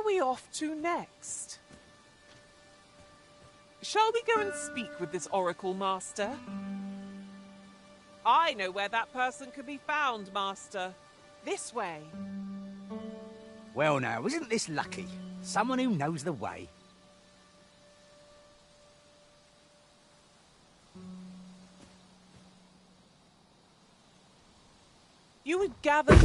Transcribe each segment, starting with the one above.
we off to next? Shall we go and speak with this Oracle Master? I know where that person could be found, Master. This way. Well now, isn't this lucky? Someone who knows the way. You would gather...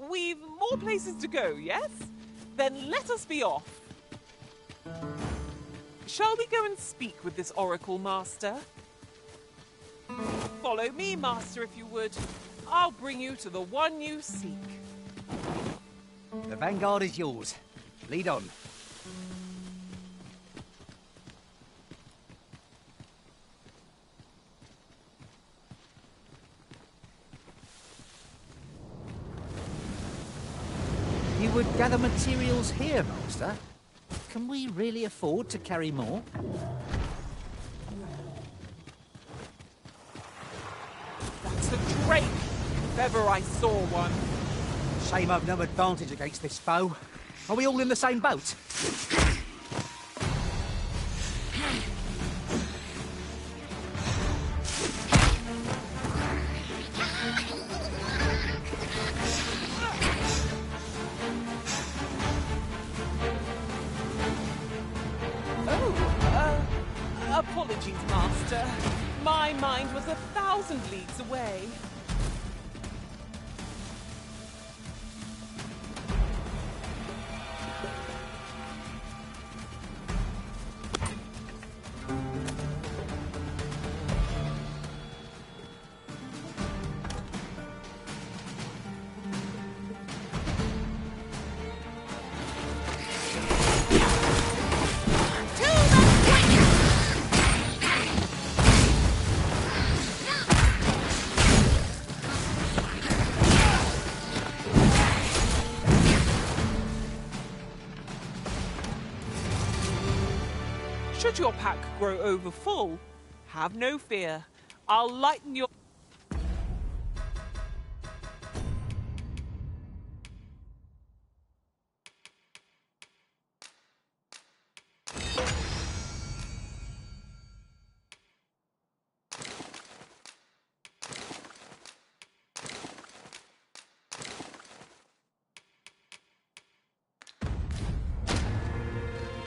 We've more places to go, yes? Then let us be off. Shall we go and speak with this Oracle, Master? Follow me, Master, if you would. I'll bring you to the one you seek. The Vanguard is yours. Lead on. You would gather materials here, Master? Can we really afford to carry more? That's a drake, if ever I saw one. Shame I've no advantage against this foe. Are we all in the same boat? Apologies, Master. My mind was 1,000 leagues away. Should your pack grow over full, have no fear. I'll lighten your...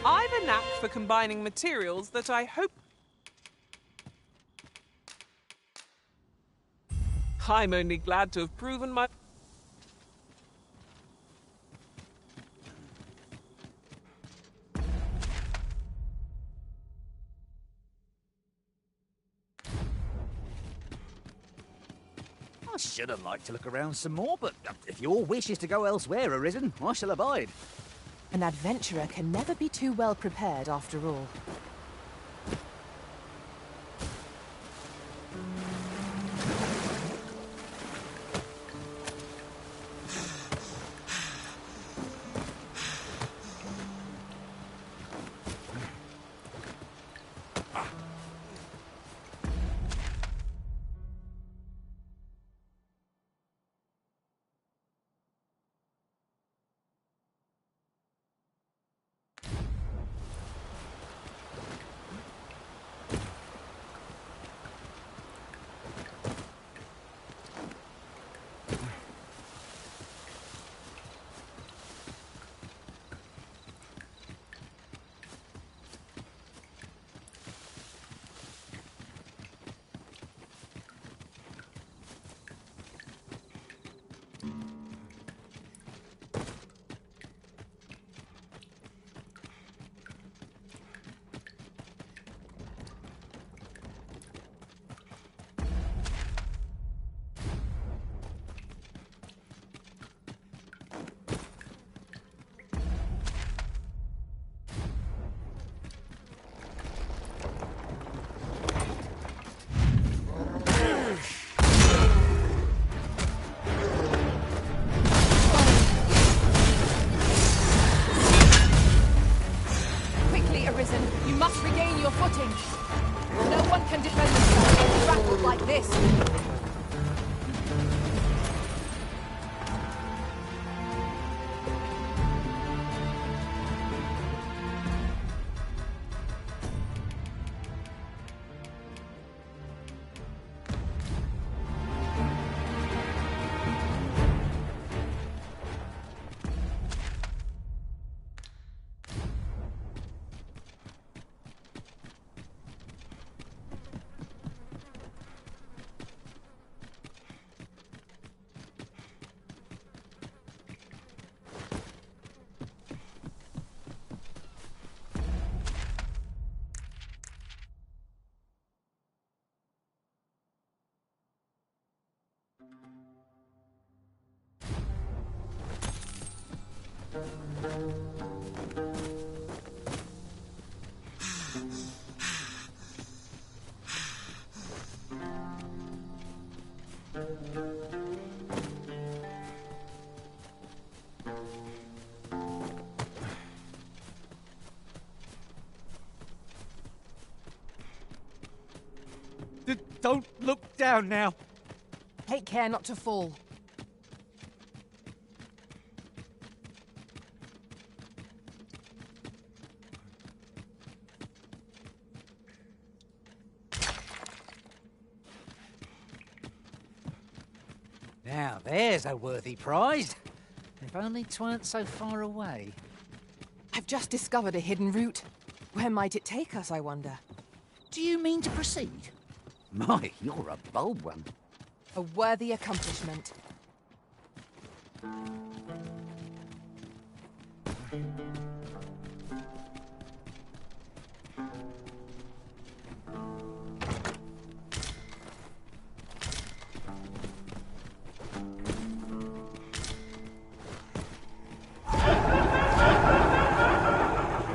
I've a knack for combining materials that I hope... I'm only glad to have proven my... I should have liked to look around some more, but if your wish is to go elsewhere, Arisen, I shall abide. An adventurer can never be too well prepared after all. Don't look down now. Take care not to fall. Now, there's a worthy prize. If only 'tweren't so far away. I've just discovered a hidden route. Where might it take us, I wonder? Do you mean to proceed? My, you're a bold one. A worthy accomplishment.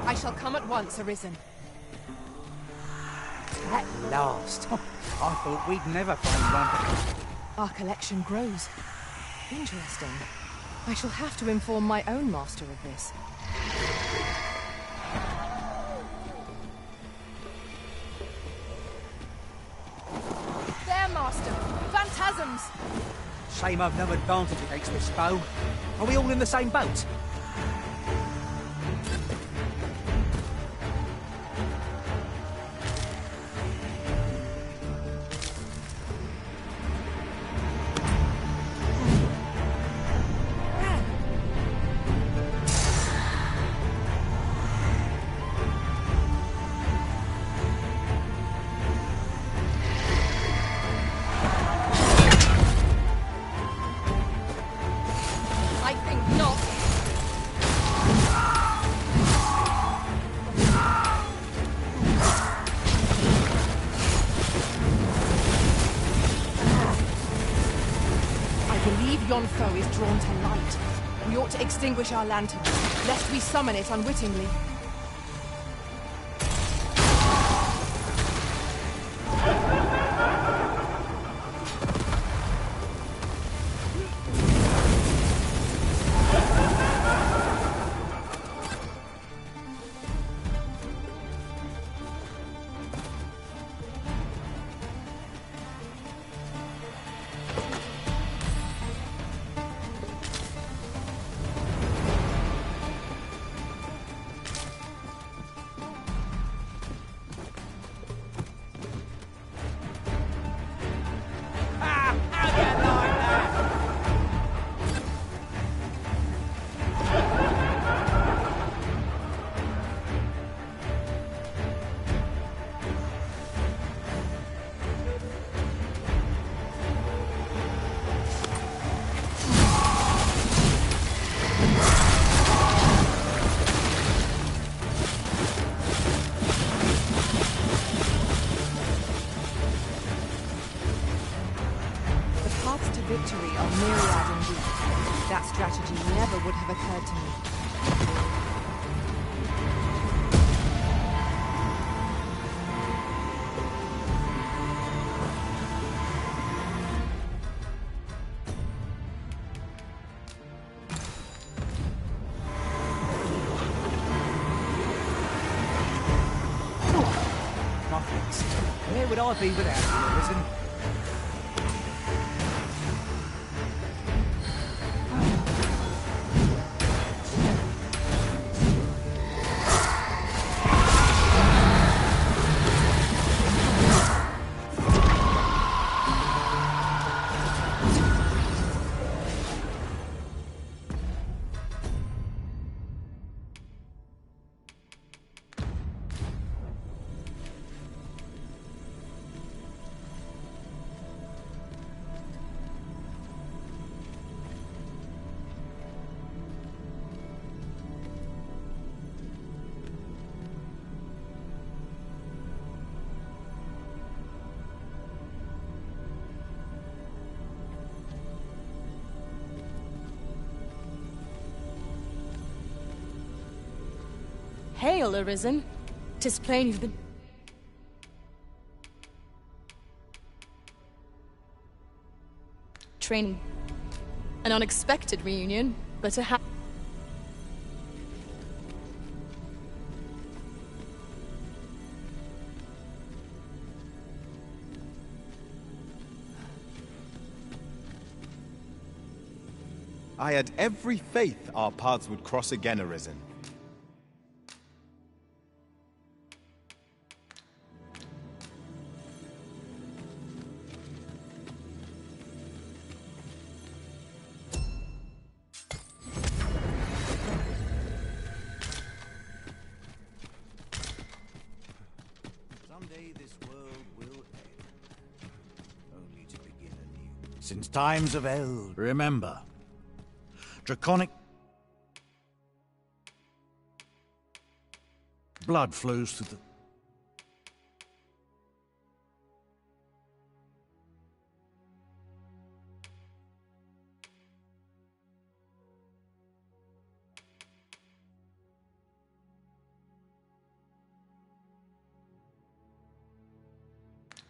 I shall come at once, Arisen. At last. I thought we'd never find one. Our collection grows. Interesting. I shall have to inform my own master of this. There, master! Phantasms! Shame I've no advantage against this foe. Are we all in the same boat? I think not. I believe yon foe is drawn to light. We ought to extinguish our lanterns, lest we summon it unwittingly. Victory are myriad indeed. That strategy never would have occurred to me. Muffins. Where would I be without you, Arisen? Hail, Arisen. 'Tis plain you've been... training. An unexpected reunion, but a I had every faith our paths would cross again, Arisen. Someday this world will end, only to begin anew. Since times of Eld, remember, draconic blood flows through the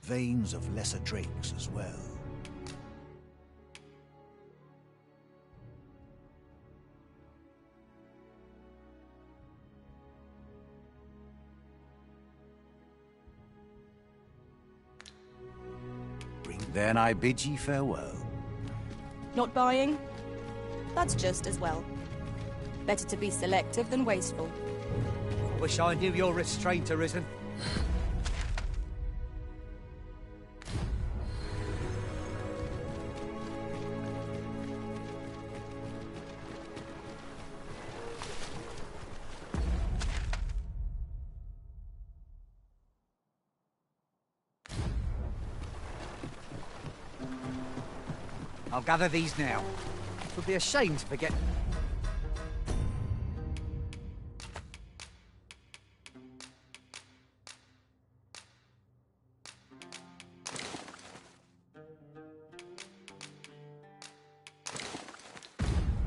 veins of lesser drakes as well. Then I bid ye farewell. not buying? That's just as well. Better to be selective than wasteful. Wish I knew your restraint, Arisen. I'll gather these now. It would be a shame to forget.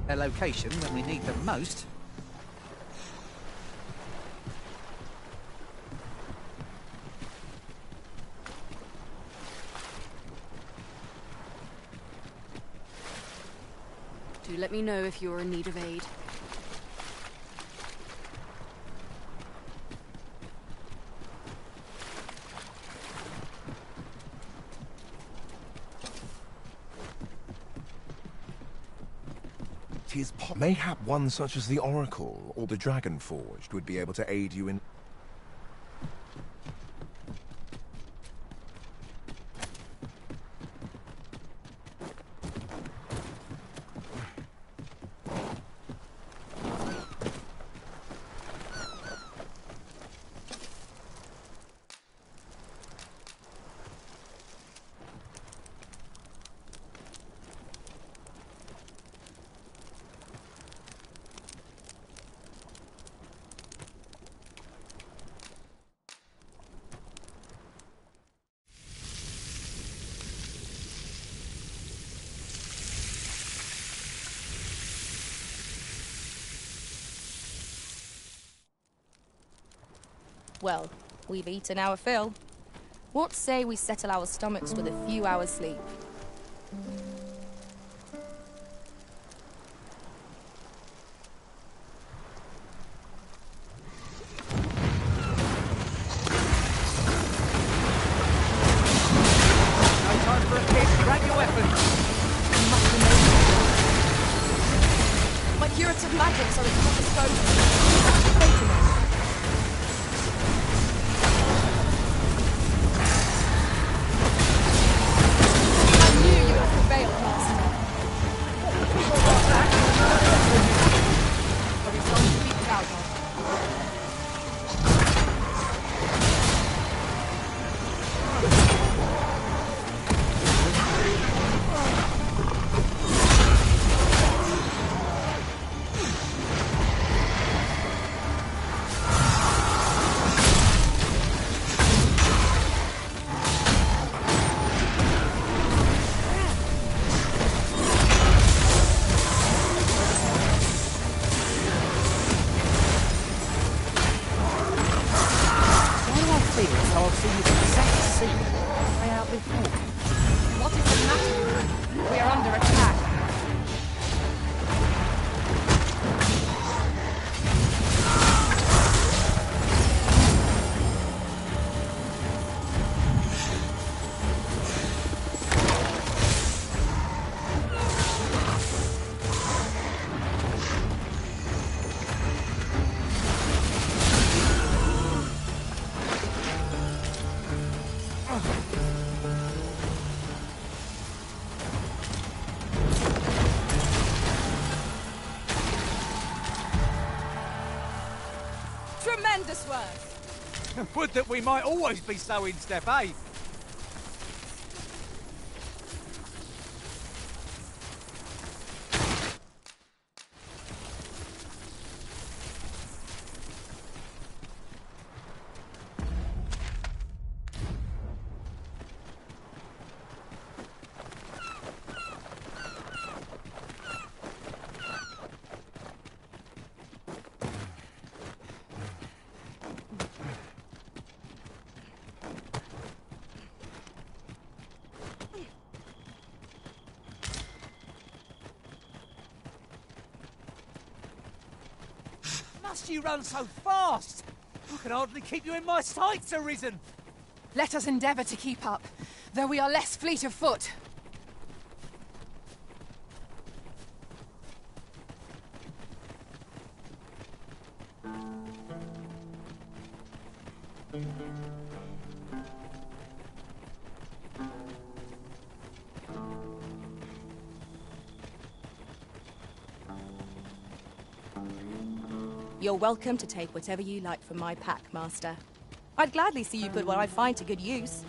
Their location when we need them most. Do let me know if you're in need of aid. Mayhap one such as the Oracle or the Dragon Forged would be able to aid you in... Well, we've eaten our fill. What say we settle our stomachs with a few hours' sleep? No time for a kiss. Grab your weapons. My curative magics are at your disposal. Wait a minute. before. What is the matter? We are under attack. Tremendous work! Would that we might always be so in step, eh? Must you run so fast? I can hardly keep you in my sights, Arisen. Let us endeavour to keep up, though we are less fleet of foot. You're welcome to take whatever you like from my pack, Master. I'd gladly see you put what I find to good use.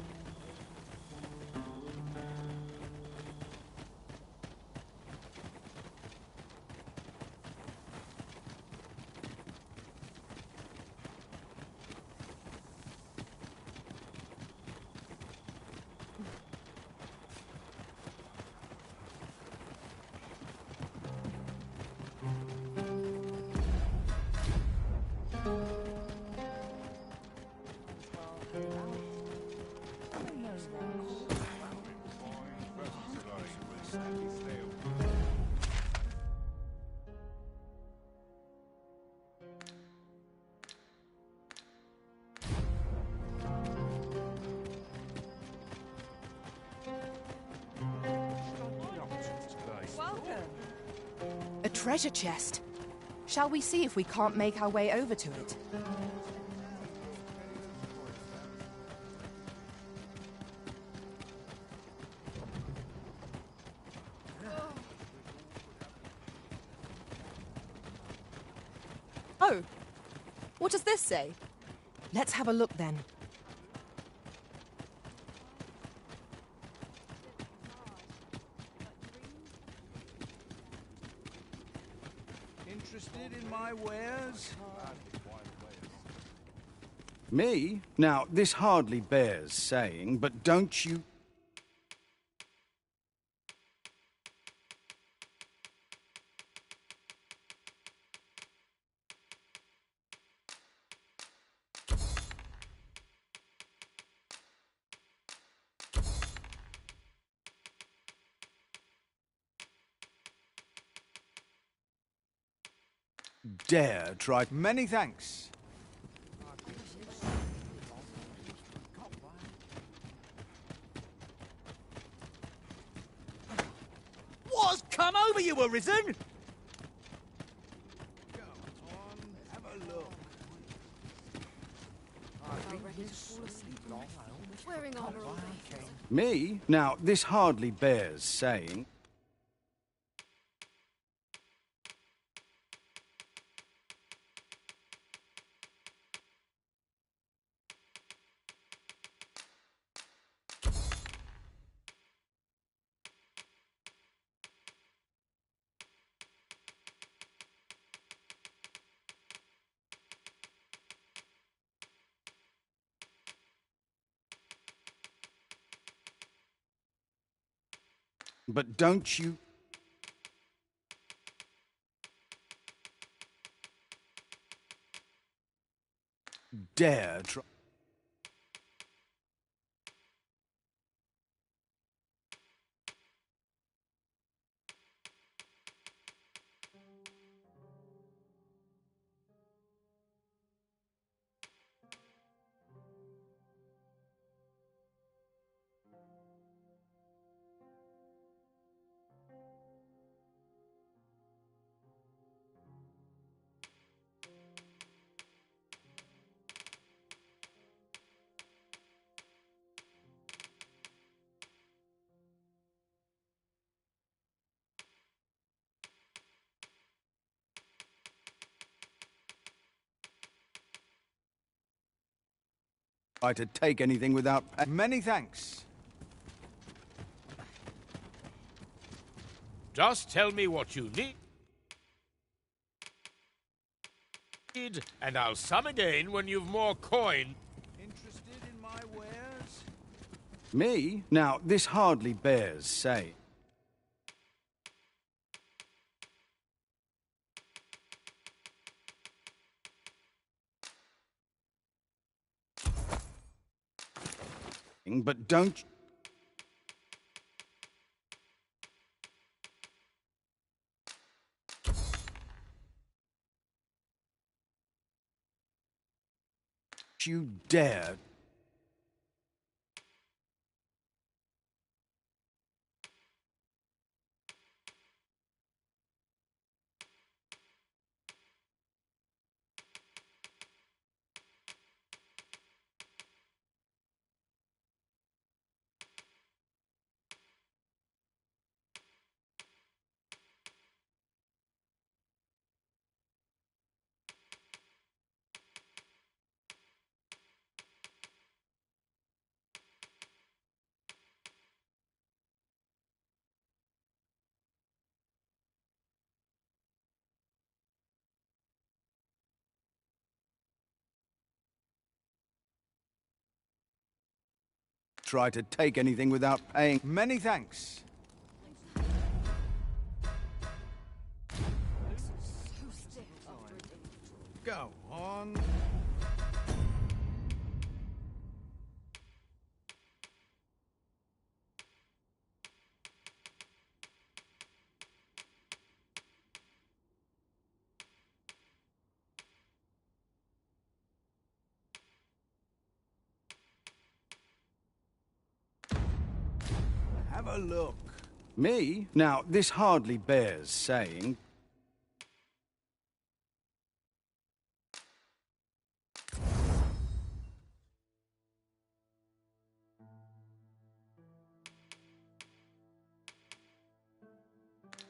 A treasure chest. Shall we see if we can't make our way over to it? Oh, what does this say? Let's have a look then. Interested in my wares? Me? Now, this hardly bears saying, but don't you... dare try... Many thanks. What's come over you, Arisen? Me? Now, this hardly bears saying... But don't you... dare try... Try to take anything without many thanks. Just tell me what you need, and I'll sum again when you've more coin. Interested in my wares? Me? Now, this hardly bears saying. But don't... you dare... try to take anything without paying. Many thanks. Go on. Have a look. Me? Now, this hardly bears saying.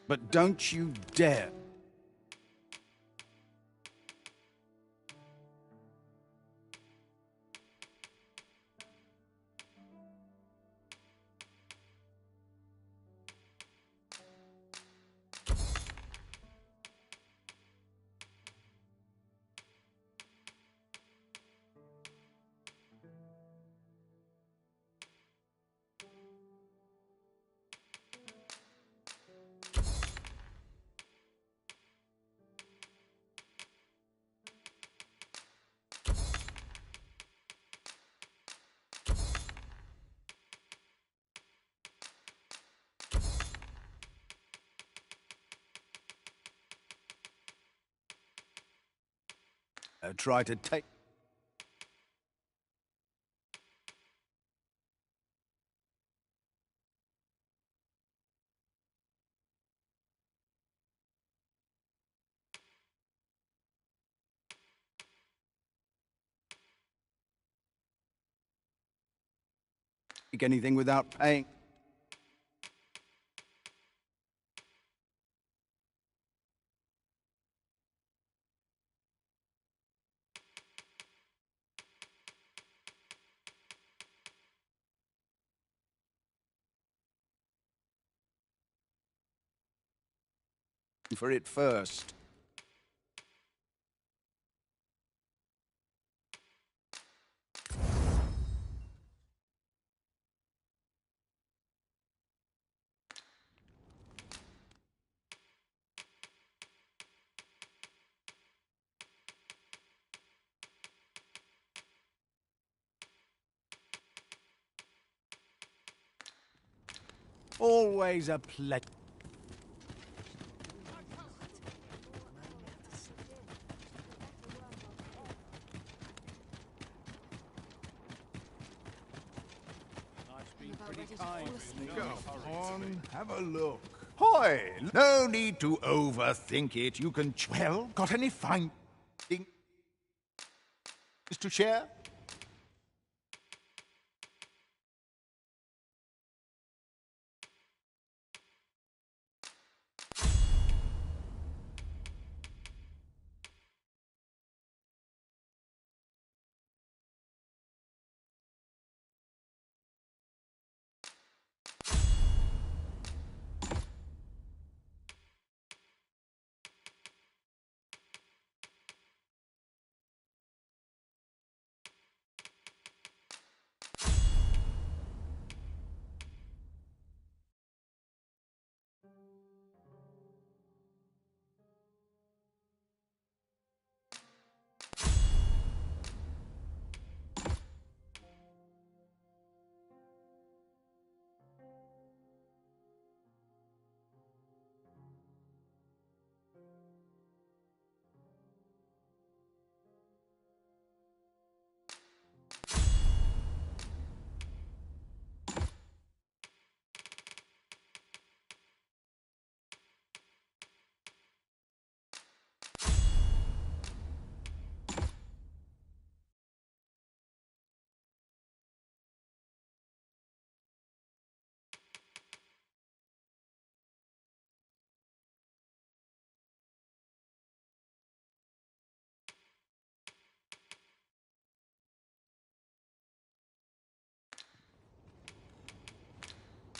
But don't you dare. Try to take... take anything without paying. For it first. Always a pleasure. Go on, have a look. Hoy! No need to overthink it. You can... Well, got any fine things to share?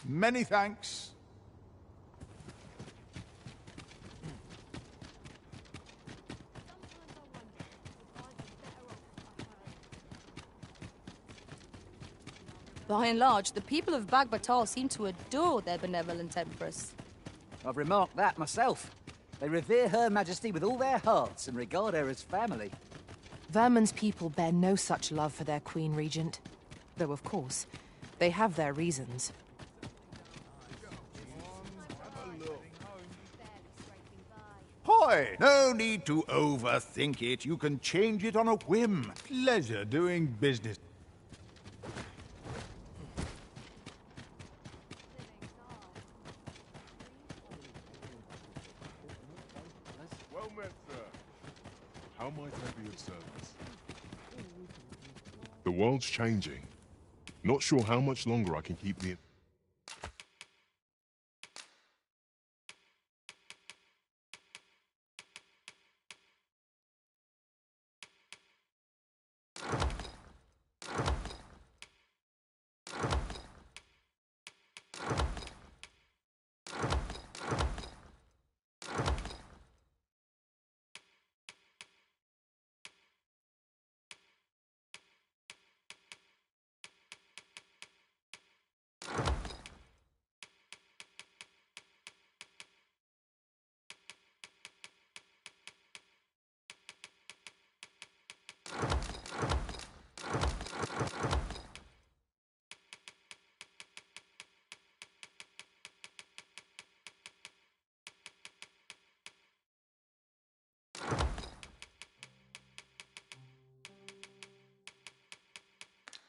Many thanks. By and large, the people of Bagbatal seem to adore their benevolent empress. I've remarked that myself. They revere Her Majesty with all their hearts and regard her as family. Vermin's people bear no such love for their Queen Regent. Though, of course, they have their reasons. Hoy! No need to overthink it. You can change it on a whim. Pleasure doing business. Well met, sir. How might I be of service? The world's changing. Not sure how much longer I can keep the...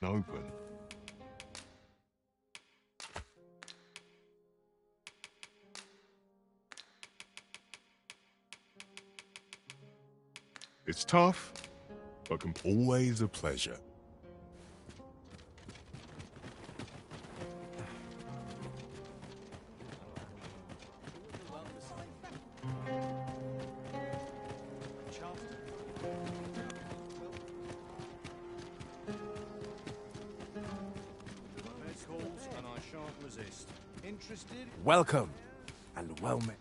open. It's tough, but always a pleasure. Welcome, and well met.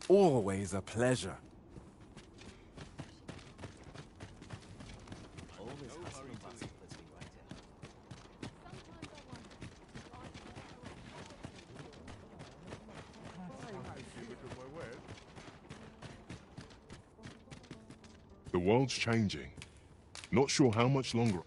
Always a pleasure. The world's changing. Not sure how much longer.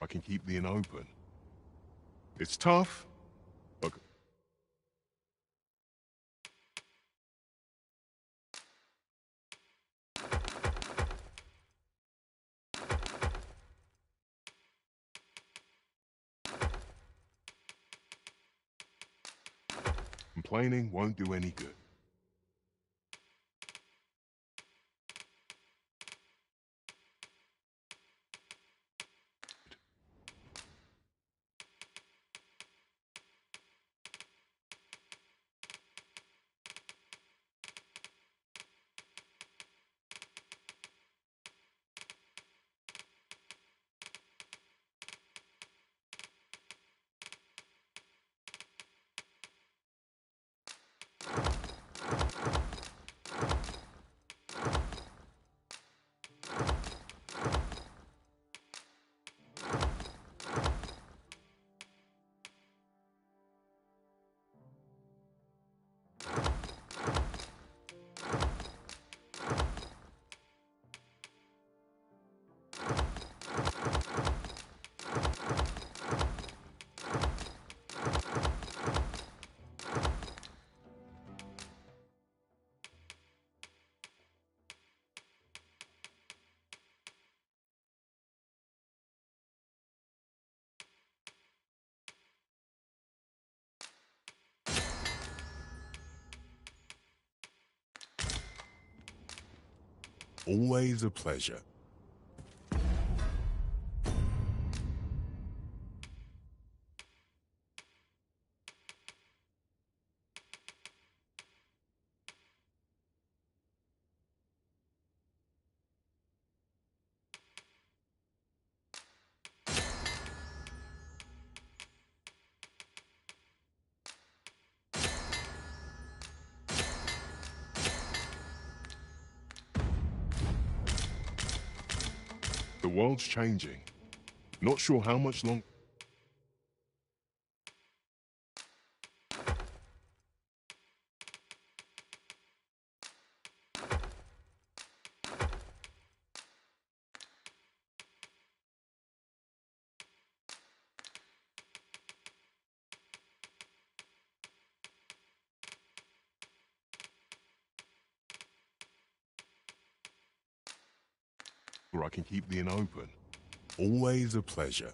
I can keep the inn open. It's tough, but... Complaining won't do any good. Always a pleasure. The world's changing. Not sure how much longer. Where I can keep the inn open. Always a pleasure.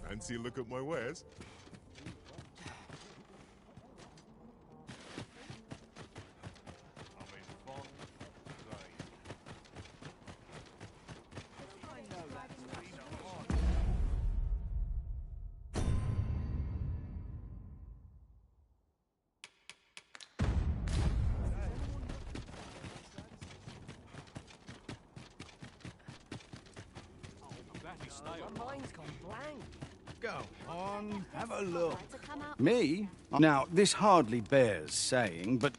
Fancy a look at my wares? Go on, have a look. Me? Now, this hardly bears saying, but...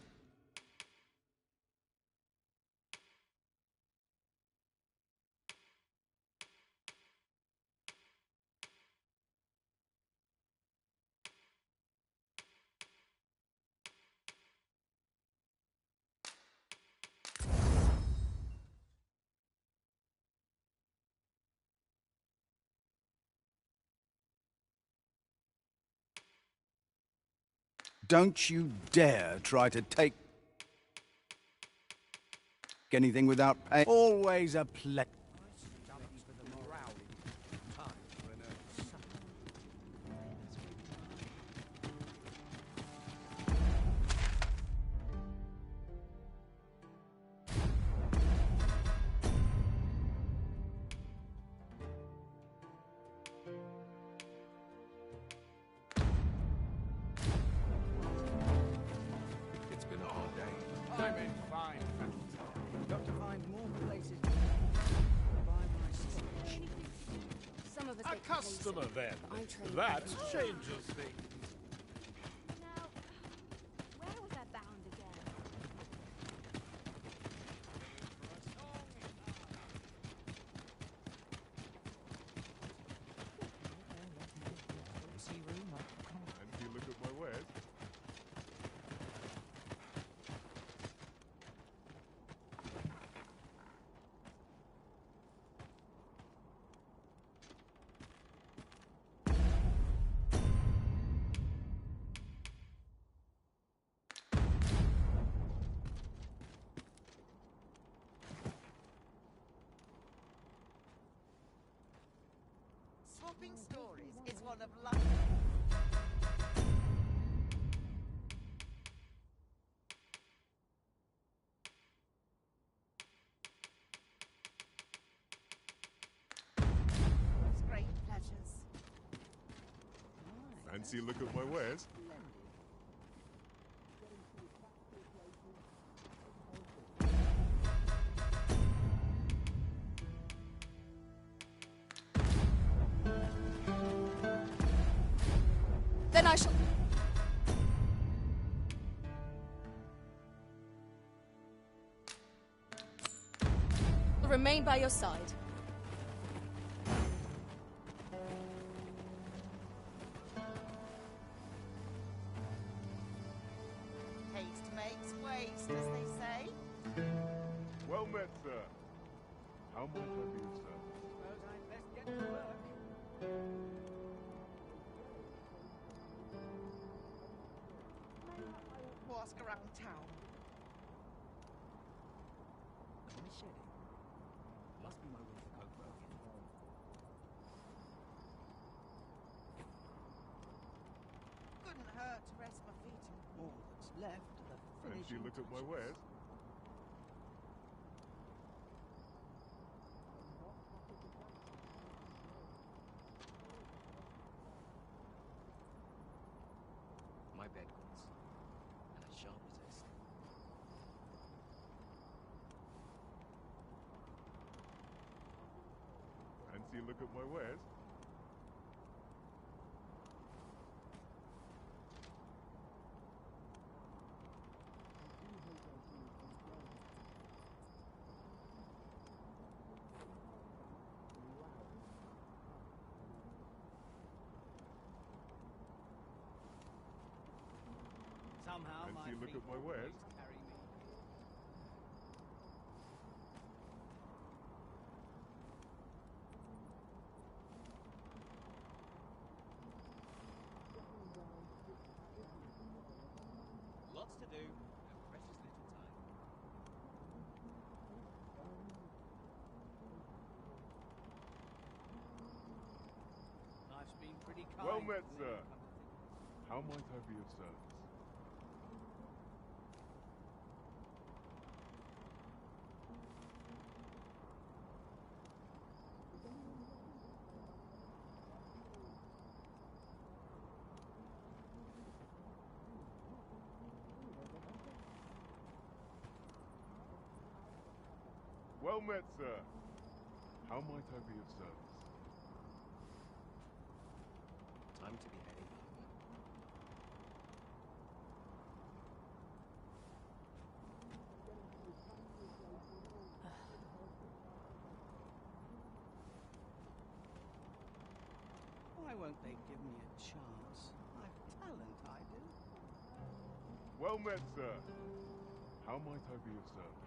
Don't you dare try to take anything without pay. Always a play. I meant fine. Got to find more places to buy my stitch. Some of us A get customer complacent, then. but I'm trained That by changes things. Now, where was I bound again? And you look at my wares. Swapping stories is one of life. Great pleasures. Fancy a look at my wares? Then I shall... remain by your side. Haste makes waste, as they say. Well met, sir. How might I be of service? Suppose I'd best get to work. We'll ask around town. Am I shedding? Must be my winter coat broken. Couldn't hurt to rest my feet in all that's left of the Fancy finishing a look at my touches. wares? My bed goods. And I shan't resist. Fancy a look at my wares? Somehow my Fancy a look feet at my wares? always carry me. Lots to do, and precious little time. Life's been pretty kind. Well met, hasn't it, sir. come to think of it? How might I be of service? Well met, sir. How might I be of service? Time to be heading home. Why won't they give me a chance? I've talent, I do. Well met, sir. How might I be of service?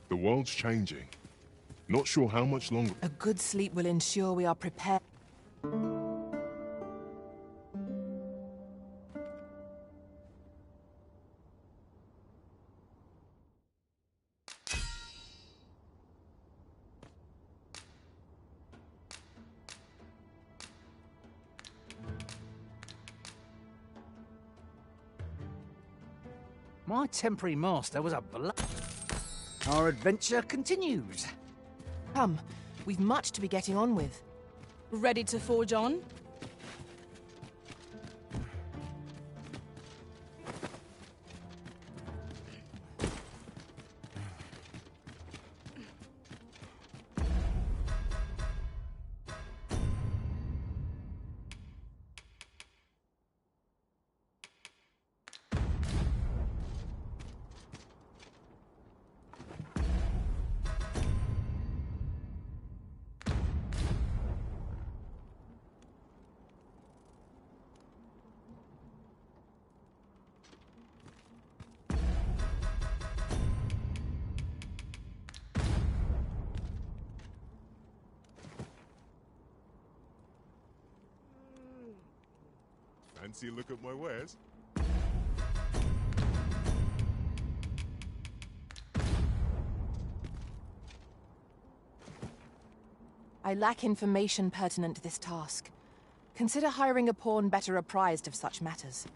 The world's changing. Not sure how much longer. A good sleep will ensure we are prepared. My temporary master was a Our adventure continues. Come, we've much to be getting on with. Ready to forge on? Fancy a look at my wares? I lack information pertinent to this task. Consider hiring a pawn better apprised of such matters.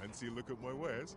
Fancy a look at my wares?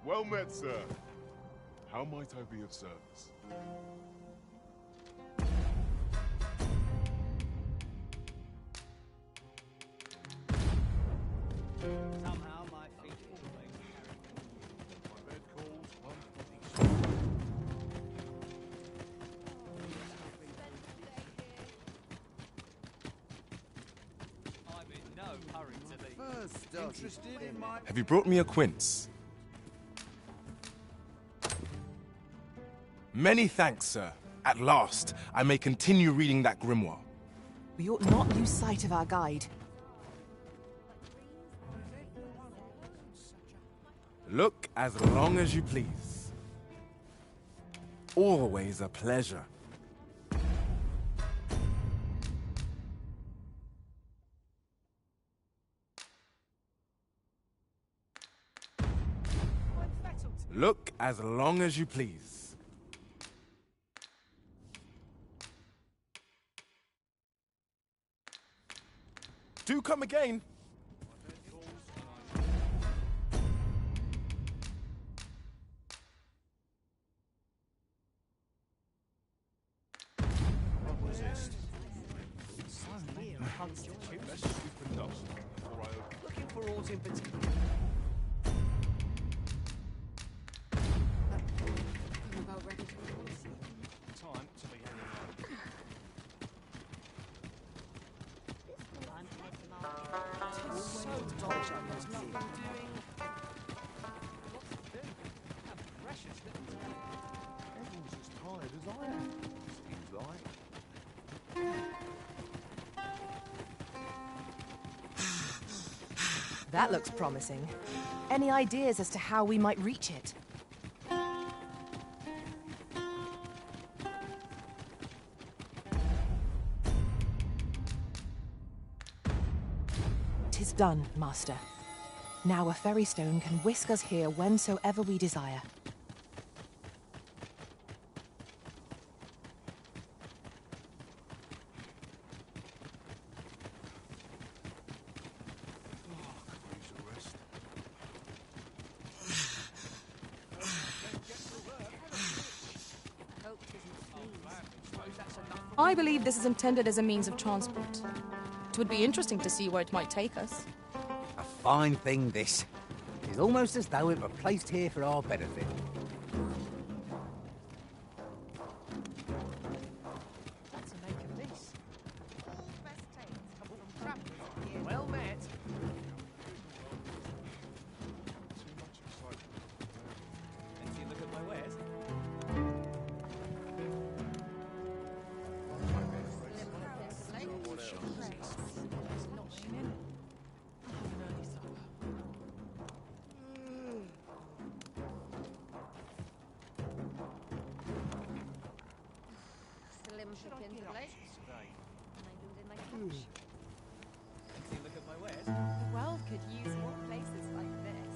Well met, sir. How might I be of service? Somehow my feet always My bed calls 146. I'm in no hurry to leave. Interested in my... Have you brought me a quince? Many thanks, sir. At last, I may continue reading that grimoire. We ought not lose sight of our guide. Look as long as you please. Always a pleasure. Look as long as you please. Do come again. Looking for aught in particular. Time to be hanging on. Everyone's as tired as I am, seems like. That looks promising. Any ideas as to how we might reach it? 'Tis done, Master. Now a ferry stone can whisk us here whensoever we desire. I believe this is intended as a means of transport. It would be interesting to see where it might take us. A fine thing, this. It's almost as though it were placed here for our benefit. What's the make of this? All the best tales come from travellers here. Well met. Fancy a look at my wares? Slim pippins of late. Fancy a look at my wares? The world could use more places like this.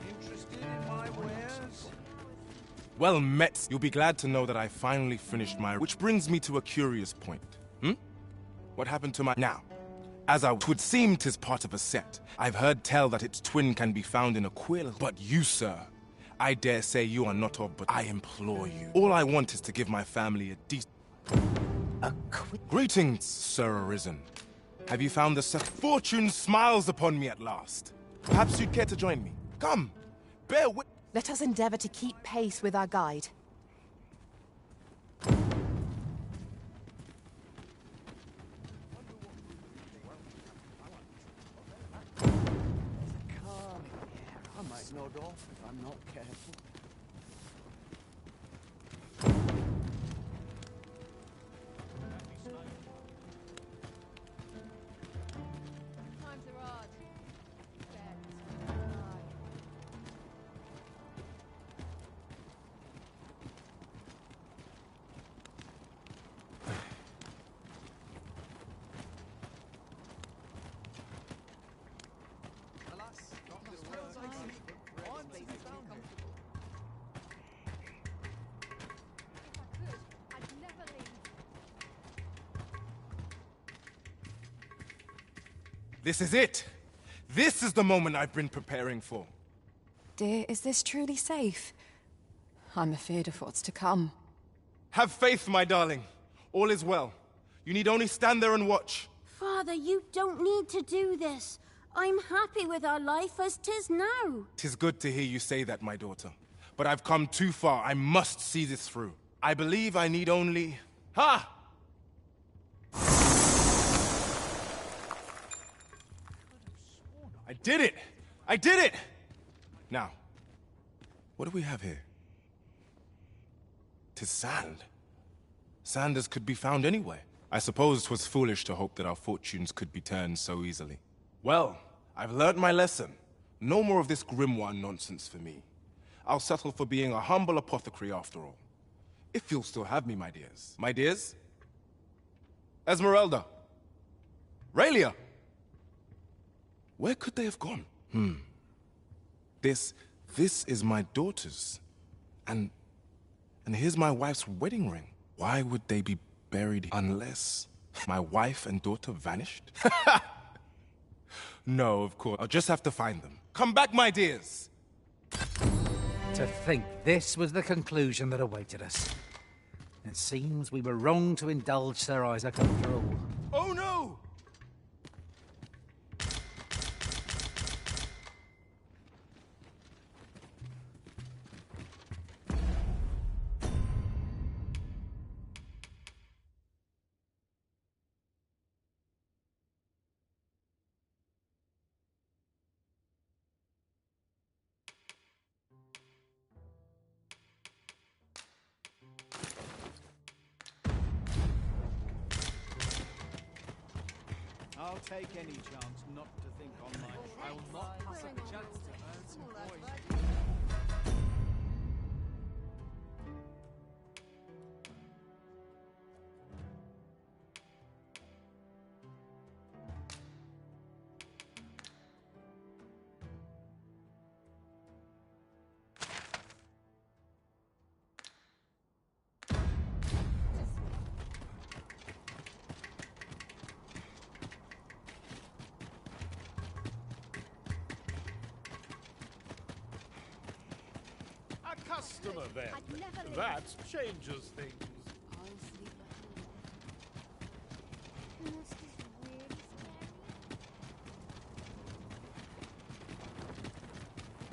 Interested in my wares? Well met. You'll be glad to know that I finally finished my... Which brings me to a curious point. What happened to my... Now, as I would seem 'tis part of a set. I've heard tell that its twin can be found in a quill. But you, sir, I dare say you are not of, but I implore you. All I want is to give my family a decent... Greetings, Sir Arisen. Have you found the fortune smiles upon me at last? Perhaps you'd care to join me. Come, bear with... Let us endeavor to keep pace with our guide. I might nod off if I'm not careful. Times are hard. This is it. This is the moment I've been preparing for. Dear, is this truly safe? I'm afeard of what's to come. Have faith, my darling. All is well. You need only stand there and watch. Father, you don't need to do this. I'm happy with our life as 'tis now. 'Tis good to hear you say that, my daughter. But I've come too far. I must see this through. I believe I need only... Ha! I did it! I did it! Now, what do we have here? 'Tis sand. Sand as could be found anywhere. I suppose 'twas foolish to hope that our fortunes could be turned so easily. Well, I've learnt my lesson. No more of this grimoire nonsense for me. I'll settle for being a humble apothecary after all. If you'll still have me, my dears. My dears? Esmeralda. Raylia. Where could they have gone? This is my daughter's. And here's my wife's wedding ring. Why would they be buried unless my wife and daughter vanished? No, of course. I'll just have to find them. Come back, my dears! To think this was the conclusion that awaited us. It seems we were wrong to indulge Sir Isaac after all. Oh no! I'll take any chance not to think on my... I will not pass up a chance to earn some coin. customer then. That changes things.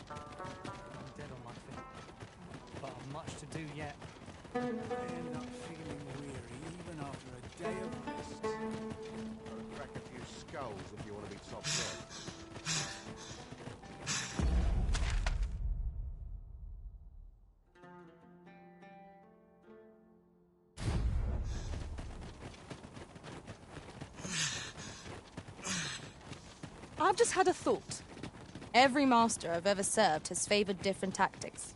I'm dead on my feet, but I've much to do yet. I end up feeling weary even after a day of rest. Gotta crack a few skulls if you want to be soft-served. I've just had a thought. Every master I've ever served has favoured different tactics.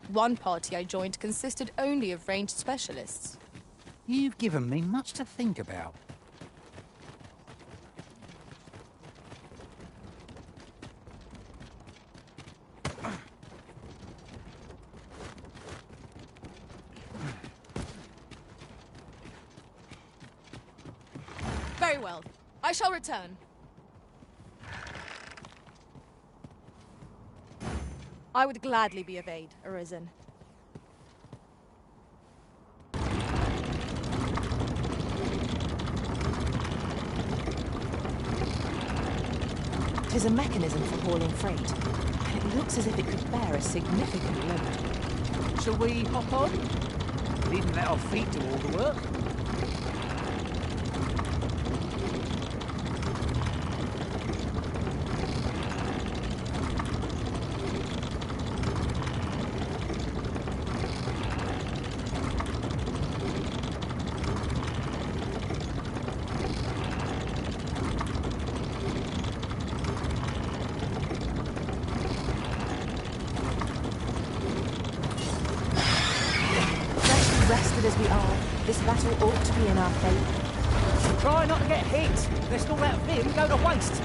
One party I joined consisted only of ranged specialists. You've given me much to think about. Very well. I shall return. I would gladly be of aid, Arisen. Tis a mechanism for hauling freight, and it looks as if it could bear a significant load. Shall we hop on? Needn't let our feet do all the work. Rested as we are, this battle ought to be in our favour. Try not to get hit, lest all that vim go to waste.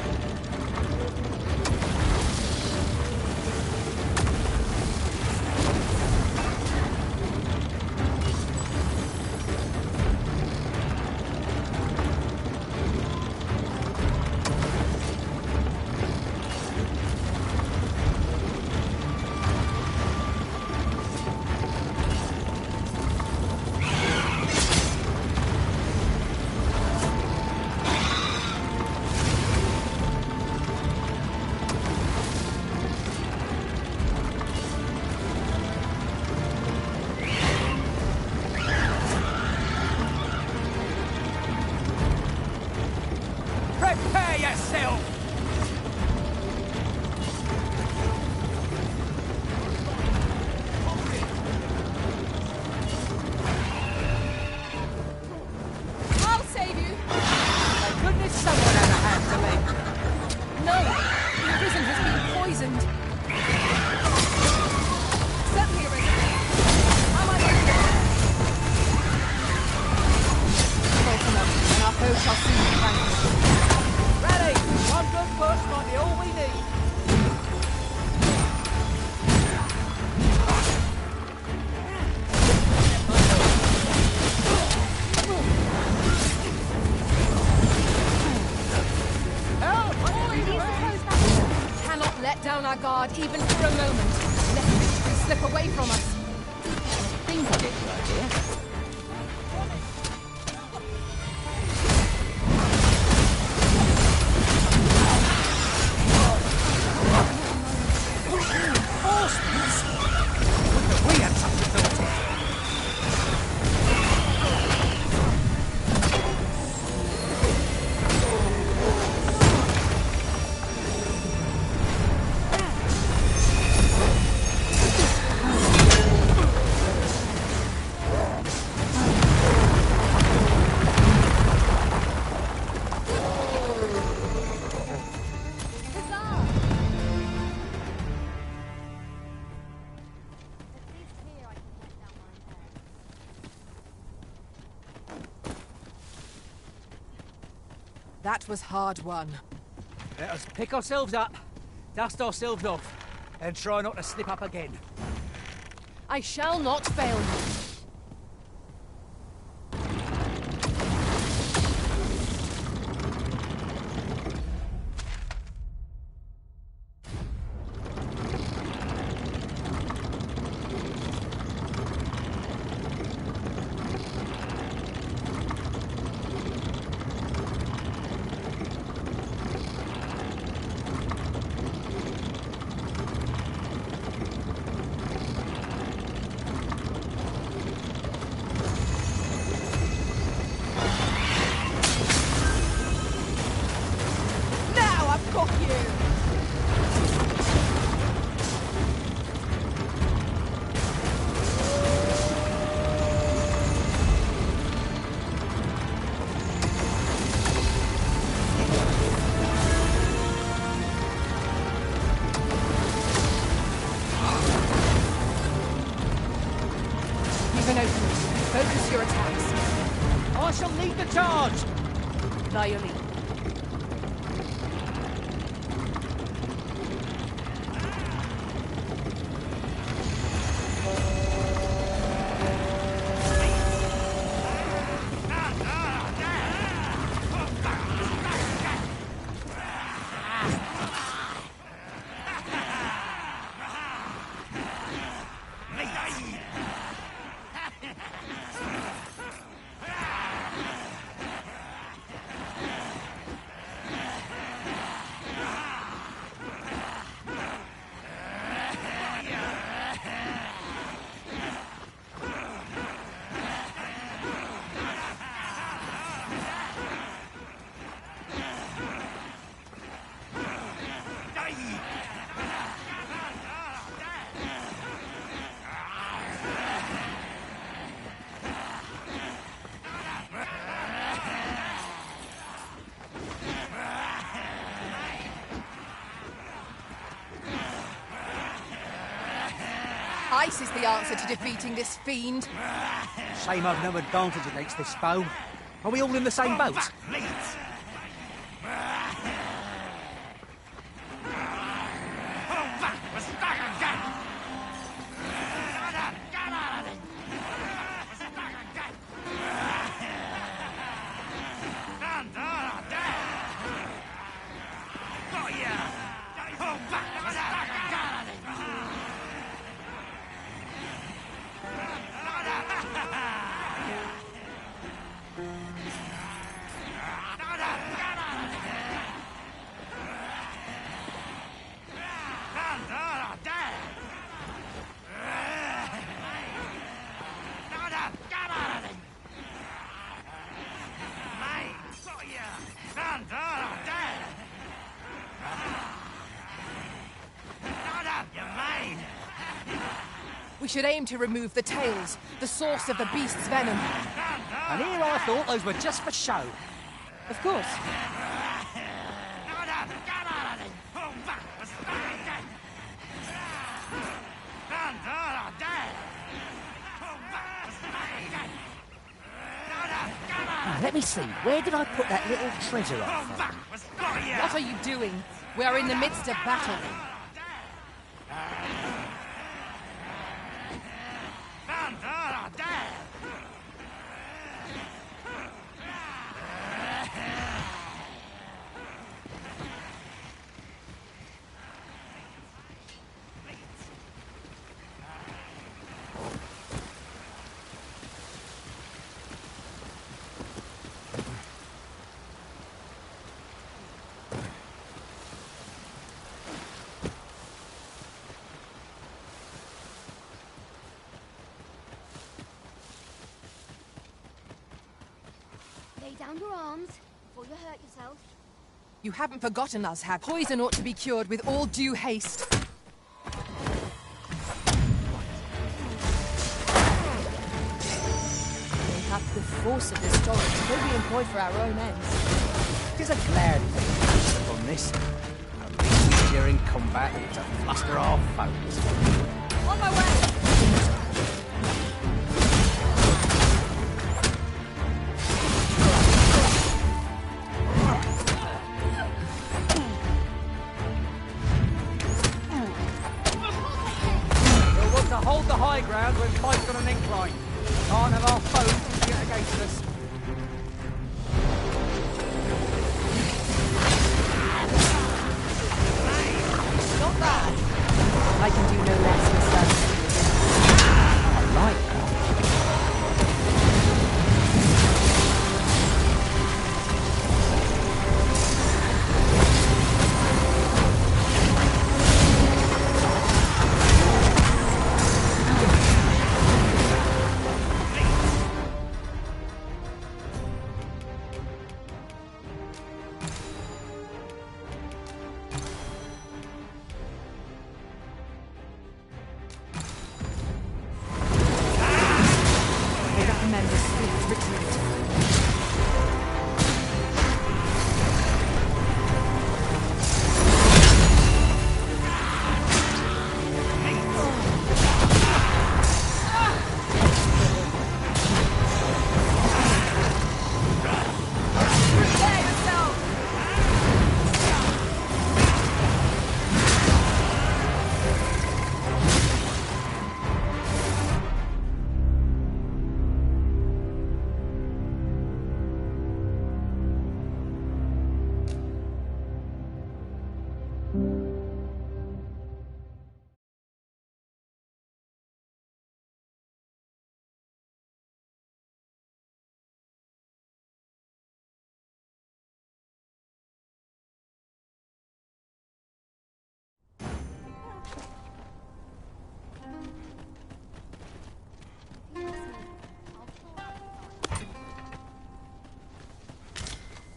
Prepare yourself! I'll save you! Thank goodness someone had a hand to lend. No! The prison has been poisoned. Certainly, Arisen. How am I going to get there? Welcome up, and our foe shall soon be vanquished. Ready! One good push might be all we need. Cannot let down our guard even for a moment. Let victory slip away from us. Think I get the idea. We had something built in. That was hard won. Let us pick ourselves up, dust ourselves off, and try not to slip up again. I shall not fail you. even open. Focus your attacks. I shall lead the charge! By your lead. Ice is the answer to defeating this fiend. Shame I've no advantage against this foe. Are we all in the same boat? We should aim to remove the tails, the source of the beast's venom. And here I thought those were just for show. Of course. Now, let me see, where did I put that little treasure off? What are you doing? We are in the midst of battle. Lay down your arms before you hurt yourself. You haven't forgotten us, have you? Poison ought to be cured with all due haste. Mayhap the force of this torrent will be employed for our own ends. Tis a glad thing upon this. A easier in combat than to fluster our foes. On my way! Hold the high ground when fight's on an incline. Can't have our foes get against us. Not bad. I can do no less myself. I like that.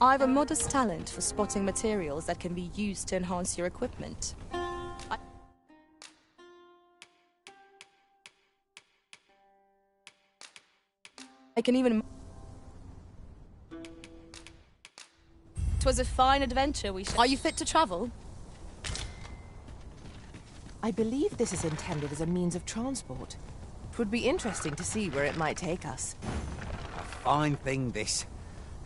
I've a modest talent for spotting materials that can be used to enhance your equipment. I can even... It was a fine adventure we Are you fit to travel? I believe this is intended as a means of transport. It would be interesting to see where it might take us. A fine thing, this.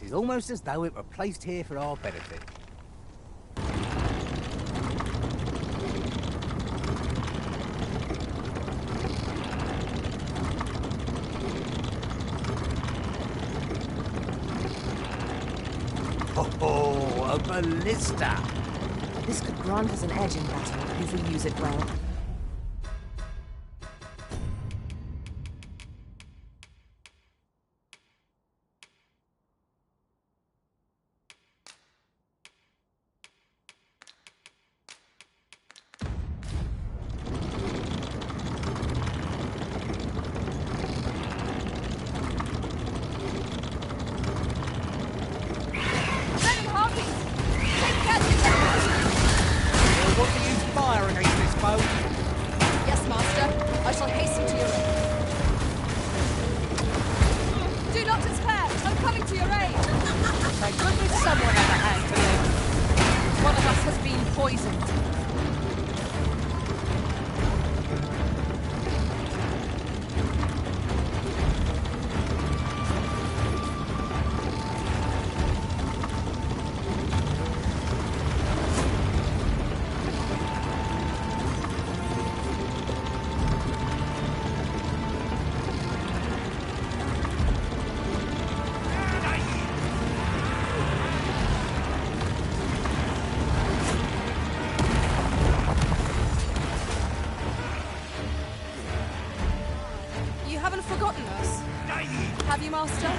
It is almost as though it were placed here for our benefit. Oh, a ballista! This could grant us an edge in battle if we use it well. Yes, Master. I shall hasten to your aid. Do not despair. I'm coming to your aid. Thank goodness someone had a hand to it. One of us has been poisoned. You haven't forgotten us, have you, Master?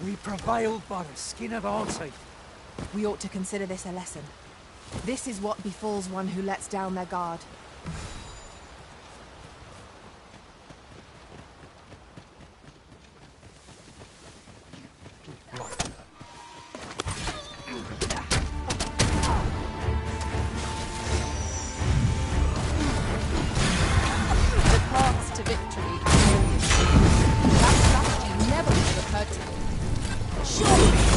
We prevailed by the skin of our teeth. We ought to consider this a lesson. This is what befalls one who lets down their guard. The paths to victory are various. That strategy never would have occurred to me. Surely!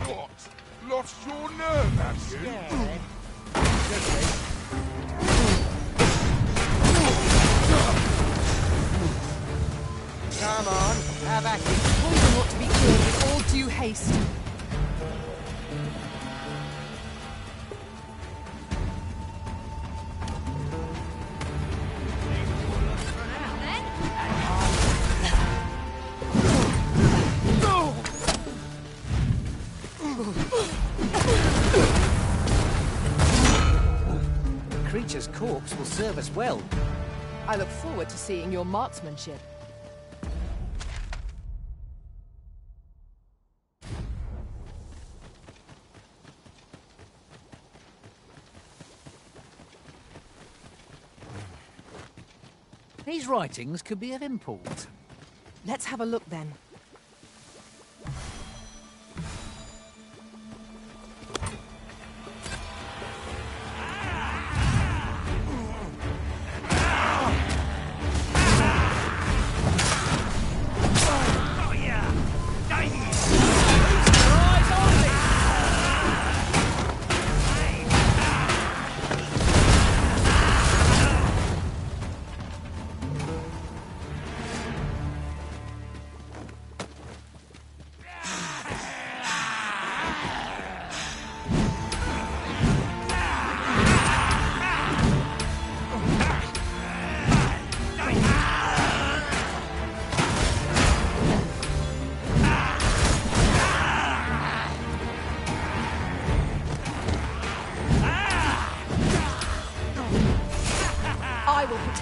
What? Lost your nerve, have you? Come on, have at it. Poison ought to be cured with all due haste. The creature's corpse will serve us well. I look forward to seeing your marksmanship. These writings could be of import. Let's have a look then.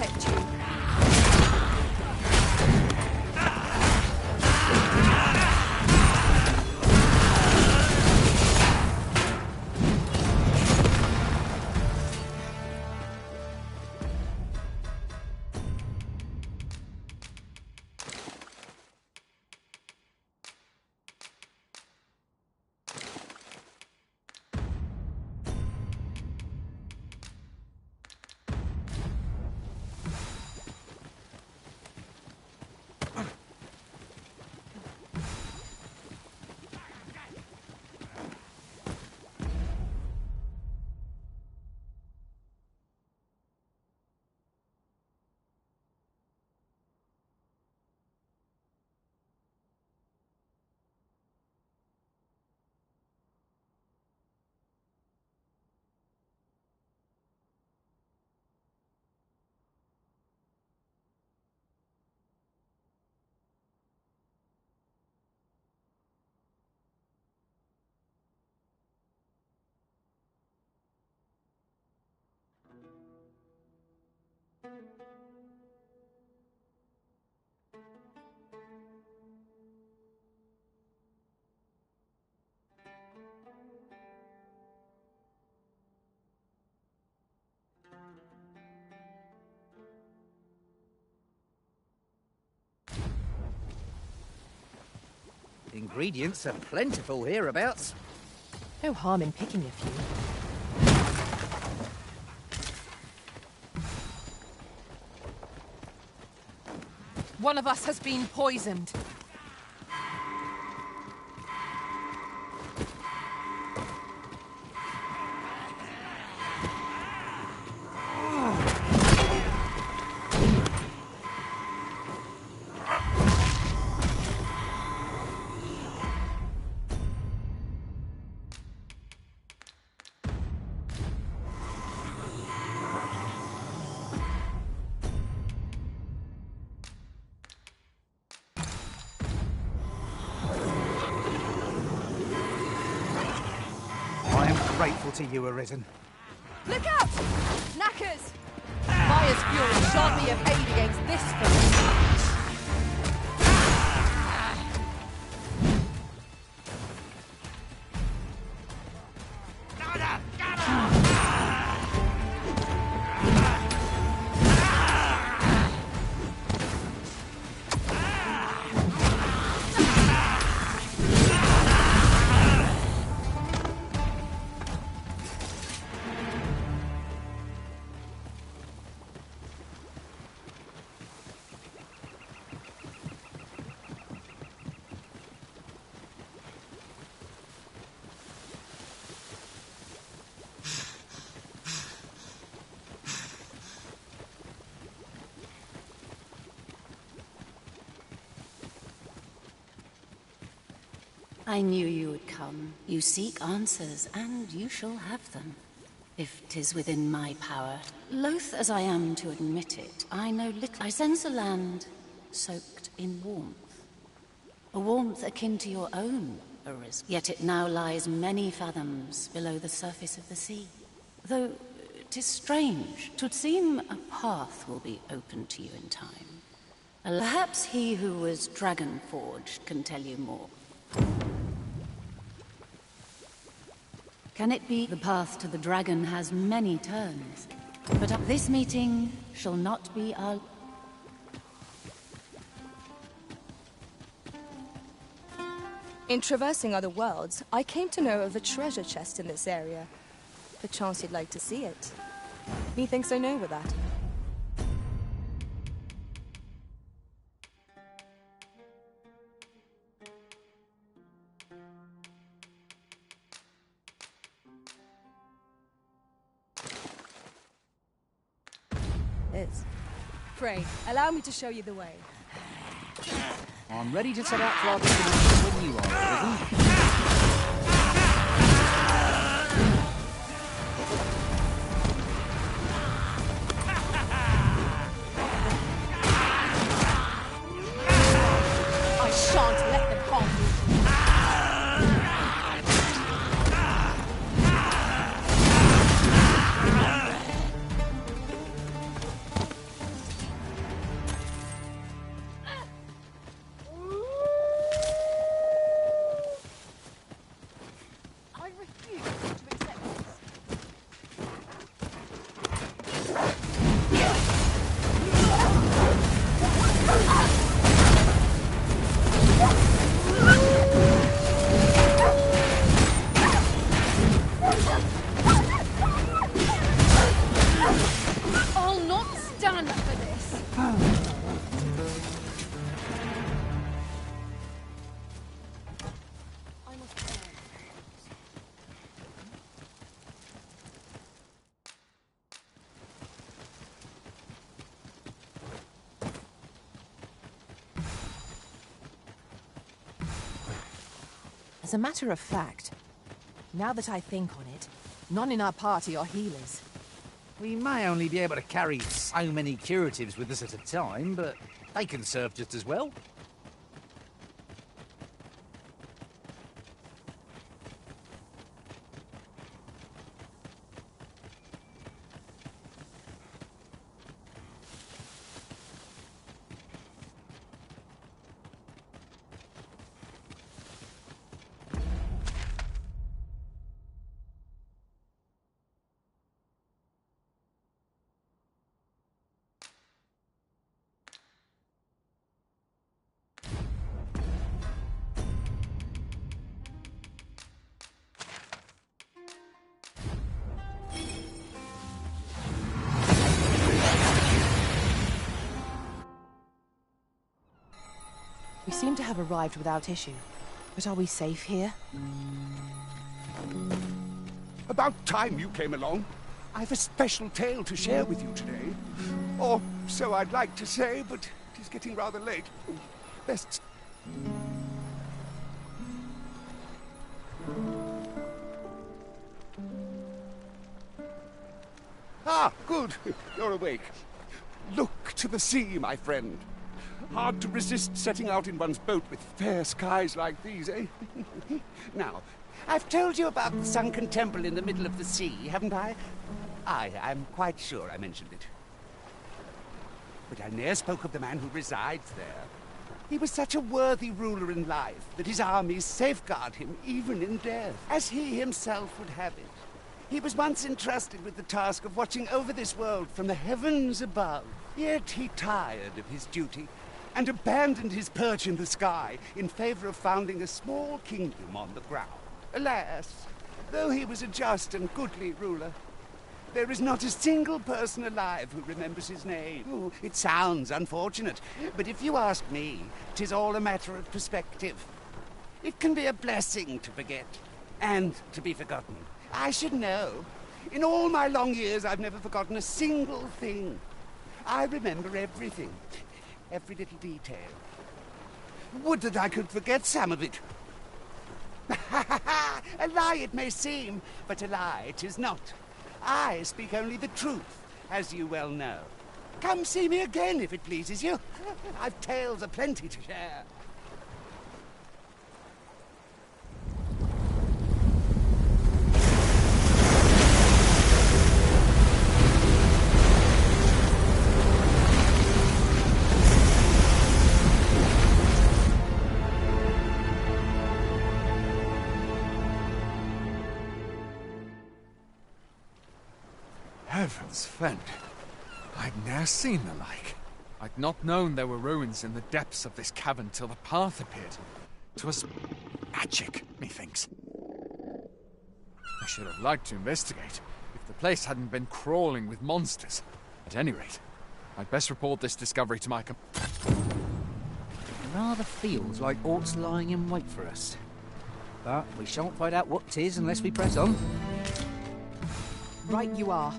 protect you. Ingredients are plentiful hereabouts. No harm in picking a few. One of us has been poisoned. Grateful to you, Arisen. Look out! Knackers! Fire's fury shan't be of aid against this foe. I knew you would come. You seek answers, and you shall have them. If 'tis within my power. Loath as I am to admit it, I know little. I sense a land soaked in warmth. A warmth akin to your own, Arisen. Yet it now lies many fathoms below the surface of the sea. Though 'tis strange, 'twould seem a path will be open to you in time. Perhaps he who was dragon-forged can tell you more. Can it be the path to the dragon has many turns? But this meeting shall not be our... In traversing other worlds, I came to know of a treasure chest in this area. Perchance you'd like to see it. Methinks I know where that. Pray, allow me to show you the way. I'm ready to set out for our destination when you are, Arisen. I shan't let them harm you. As a matter of fact, now that I think on it, none in our party are healers. We may only be able to carry so many curatives with us at a time, but they can serve just as well. We seem to have arrived without issue. But are we safe here? About time you came along. I've a special tale to share with you today. Or so I'd like to say, but it is getting rather late. Best... Ah, good. You're awake. Look to the sea, my friend. Hard to resist setting out in one's boat with fair skies like these, eh? Now, I've told you about the sunken temple in the middle of the sea, haven't I? I'm quite sure I mentioned it. But I ne'er spoke of the man who resides there. He was such a worthy ruler in life that his armies safeguard him even in death, as he himself would have it. He was once entrusted with the task of watching over this world from the heavens above. Yet he tired of his duty and abandoned his perch in the sky in favor of founding a small kingdom on the ground. Alas, though he was a just and goodly ruler, there is not a single person alive who remembers his name. Oh, it sounds unfortunate, but if you ask me, 'tis all a matter of perspective. It can be a blessing to forget, and to be forgotten. I should know. In all my long years, I've never forgotten a single thing. I remember everything. Every little detail. Would that I could forget some of it. A lie it may seem, but a lie it is not. I speak only the truth, as you well know. Come see me again if it pleases you. I've tales aplenty to share. Heavens fend. I'd ne'er seen the like. I'd not known there were ruins in the depths of this cavern till the path appeared. 'Twas magic, methinks. I should have liked to investigate, if the place hadn't been crawling with monsters. At any rate, I'd best report this discovery to my It rather feels like aught's lying in wait for us. But we shan't find out what 'tis unless we press on. Right you are.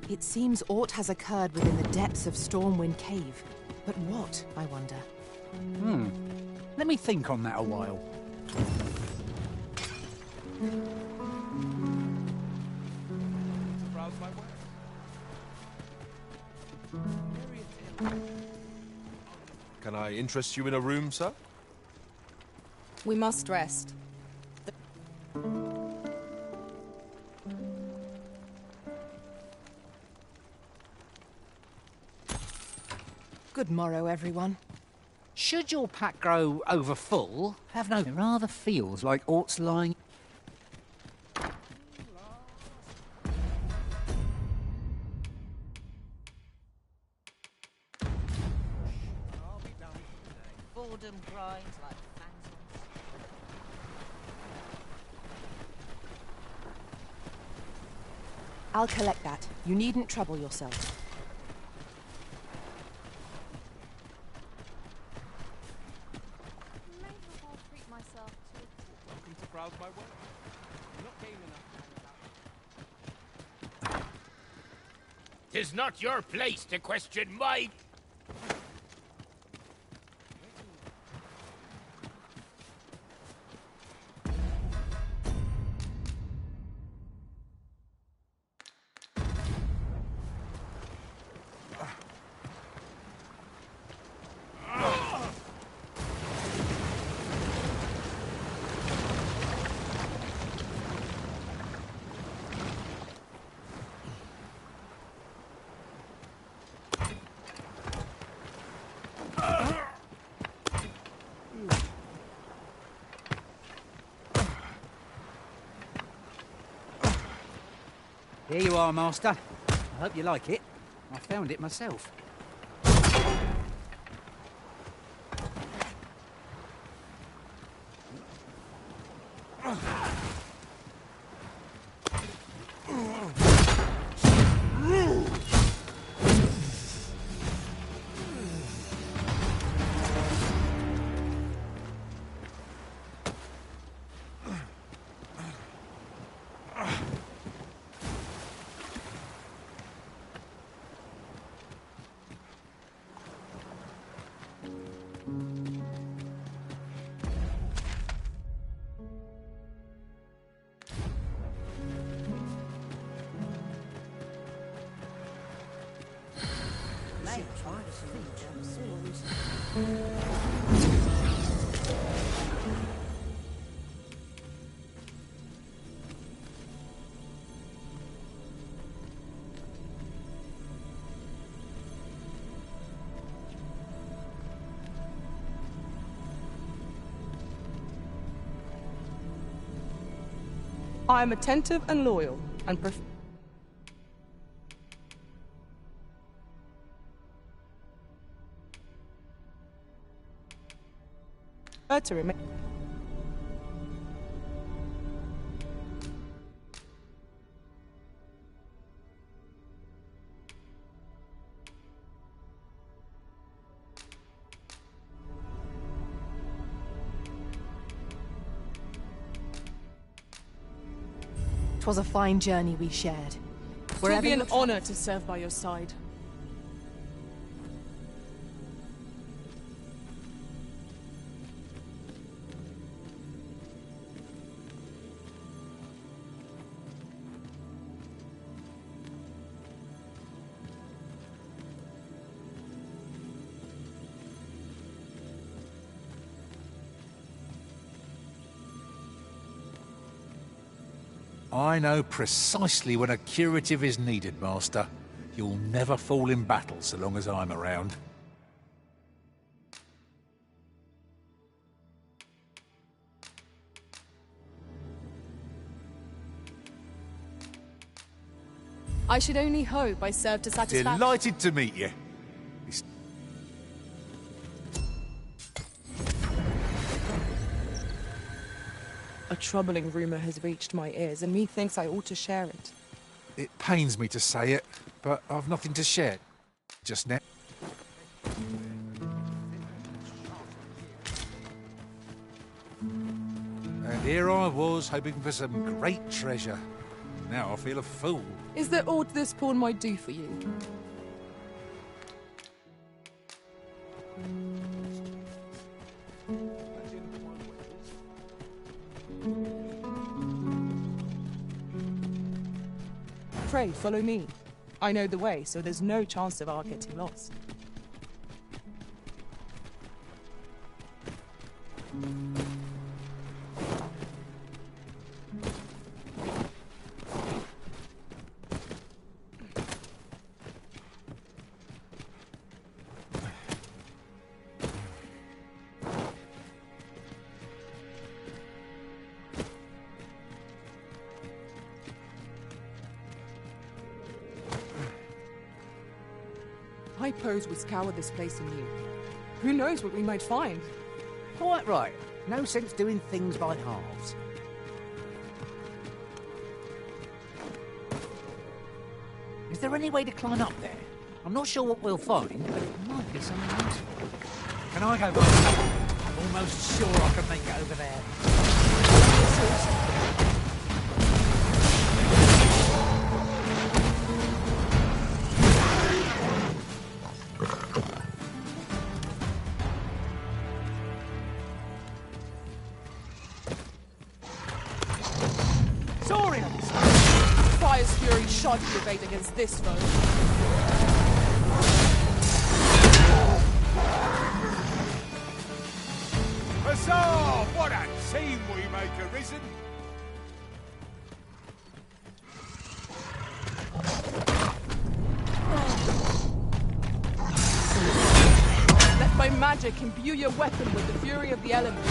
It seems aught has occurred within the depths of Stormwind Cave. But what, I wonder? Let me think on that a while. Can I interest you in a room, sir? We must rest. Good morrow, everyone. Should your pack grow over full, have no... It rather feels like aught's lying... Boredom grinds like phantoms. I'll collect that. You needn't trouble yourself. Welcome to browse my work. Not game enough. 'Tis not your place to question my... Here you are, Master. I hope you like it. I found it myself. I am attentive and loyal, and to remain. Twas a fine journey we shared. It will be an honor to serve by your side. I know precisely when a curative is needed, Master. You'll never fall in battle so long as I'm around. I should only hope I served to satisfaction. Delighted to meet you. A troubling rumor has reached my ears, and methinks I ought to share it. It pains me to say it, but I've nothing to share just now. And here I was, hoping for some great treasure. Now I feel a fool. Is there aught this pawn might do for you? Pray, follow me. I know the way, so there's no chance of our getting lost. I pose would scour this place anew. Who knows what we might find? Quite right. No sense doing things by halves. Is there any way to climb up there? I'm not sure what we'll find, but it might be something useful. Can I go by? I'm almost sure I can make it over there. Fire's fury shan't prevail against this foe. Huzzah! What a team we make, Arisen! Let my magic imbue your weapon with the fury of the elements.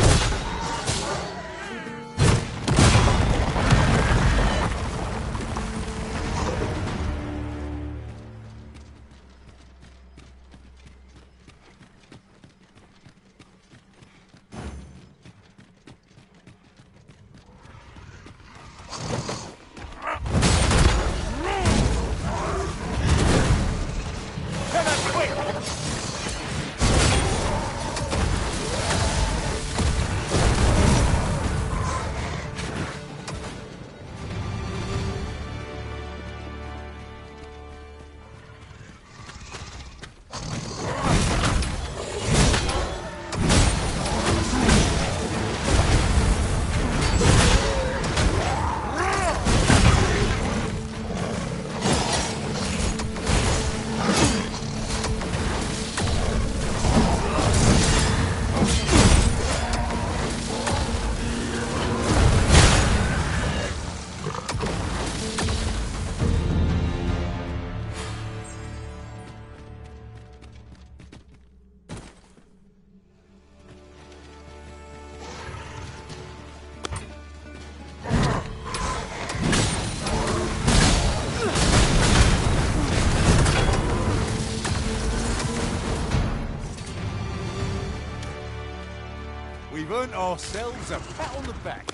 We've earned ourselves a pat on the back.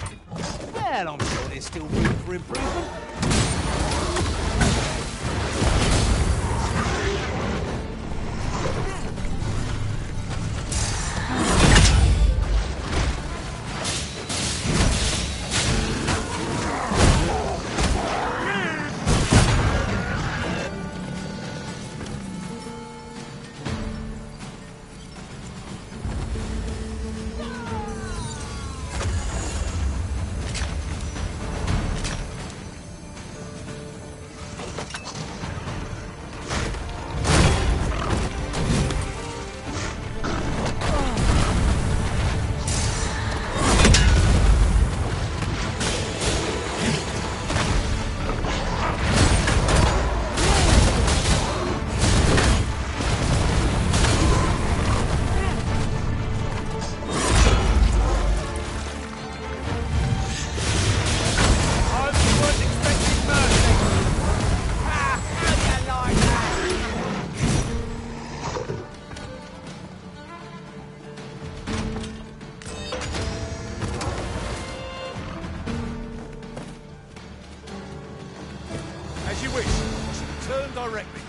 Well, I'm sure there's still room for improvement. As you wish. I shall return directly.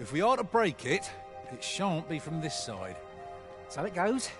If we are to break it, it shan't be from this side. So it goes.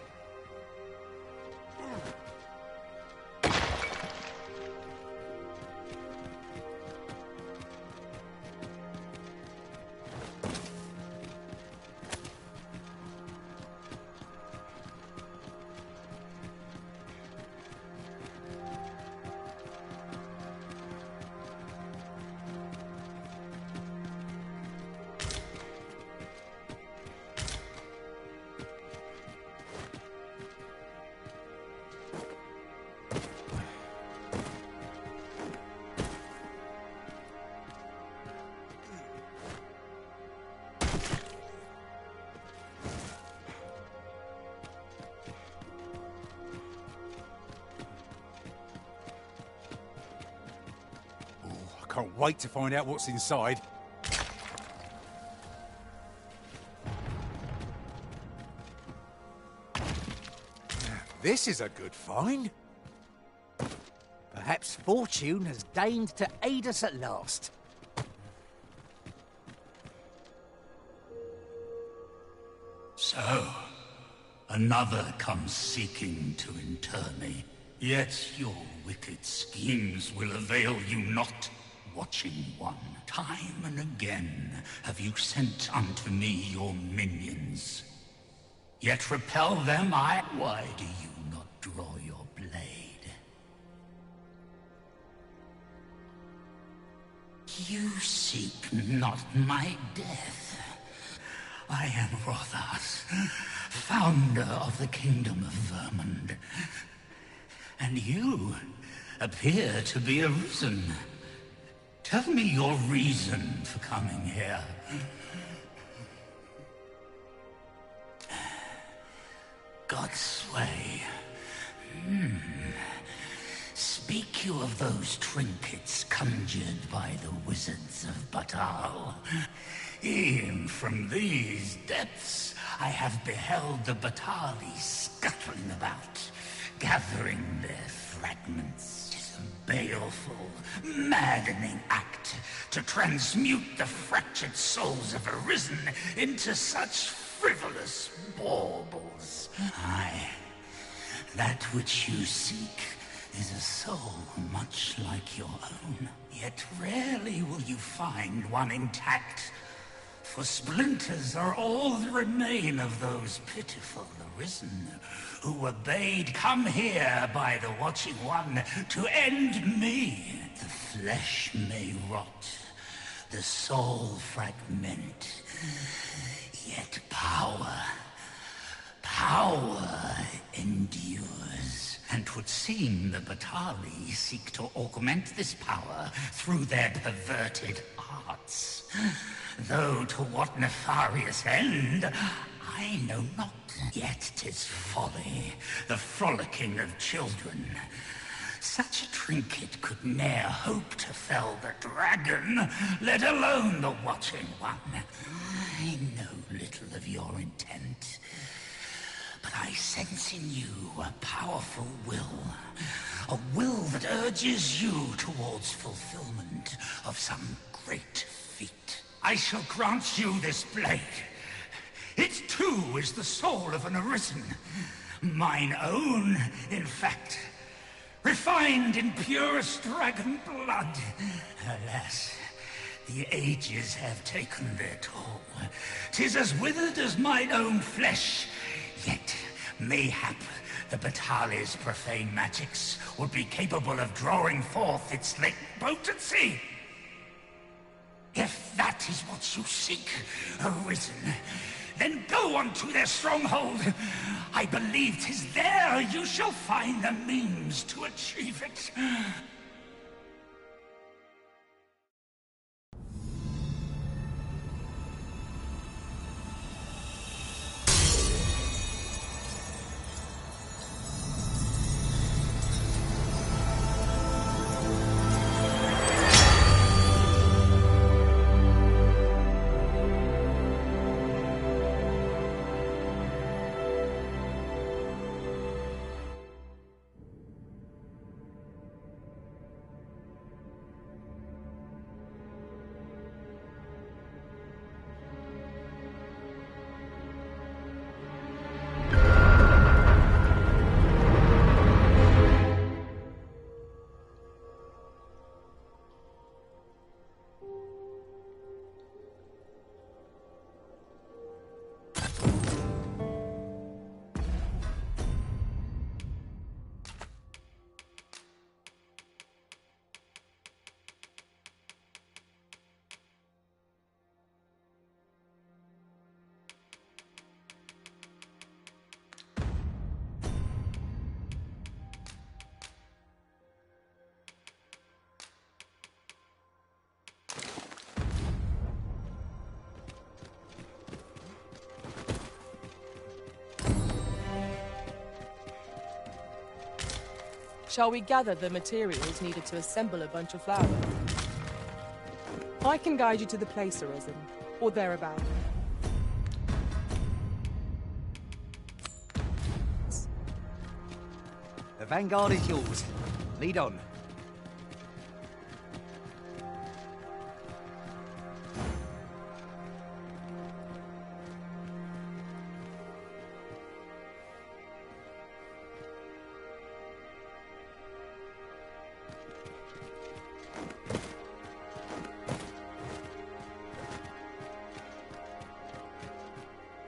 Can't wait to find out what's inside. This is a good find. Perhaps fortune has deigned to aid us at last. So, another comes seeking to inter me. Yet your wicked schemes will avail you not. Watching one, time and again have you sent unto me your minions. Yet repel them why do you not draw your blade? You seek not my death. I am Rothas, founder of the Kingdom of Vermund. And you appear to be arisen. Tell me your reason for coming here. Godsway. Speak you of those trinkets conjured by the wizards of Batal. E'en from these depths I have beheld the Batali scuttling about, gathering their fragments. Baleful, maddening act to transmute the fractured souls of Arisen into such frivolous baubles. Aye, that which you seek is a soul much like your own. Yet rarely will you find one intact, for splinters are all that remain of those pitiful Arisen who were bade come here by the Watching One to end me. The flesh may rot, the soul fragment. Yet power endures. And 'twould seem the Batali seek to augment this power through their perverted arts. Though to what nefarious end, I know not. Yet 'tis folly, the frolicking of children. Such a trinket could ne'er hope to fell the dragon, let alone the watching one. I know little of your intent, but I sense in you a powerful will. A will that urges you towards fulfillment of some great feat. I shall grant you this blade. It too is the soul of an arisen. Mine own, in fact. Refined in purest dragon blood. Alas, the ages have taken their toll. 'Tis as withered as mine own flesh. Yet, mayhap, the Batali's profane magics would be capable of drawing forth its latent potency. If that is what you seek, Arisen, then go on to their stronghold. I believe 'tis there you shall find the means to achieve it. Shall we gather the materials needed to assemble a bunch of flowers? I can guide you to the place, Arisen, or thereabout. The vanguard is yours. Lead on.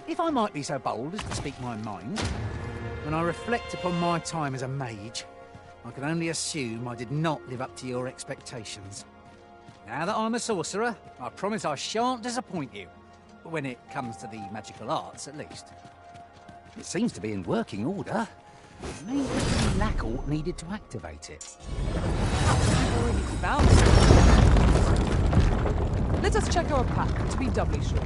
If I might be so bold as to speak my mind, when I reflect upon my time as a mage, I can only assume I did not live up to your expectations. Now that I'm a sorcerer, I promise I shan't disappoint you. When it comes to the magical arts, at least. It seems to be in working order. Maybe we lack aught needed to activate it. I've already found it. Let us check our pack to be doubly sure.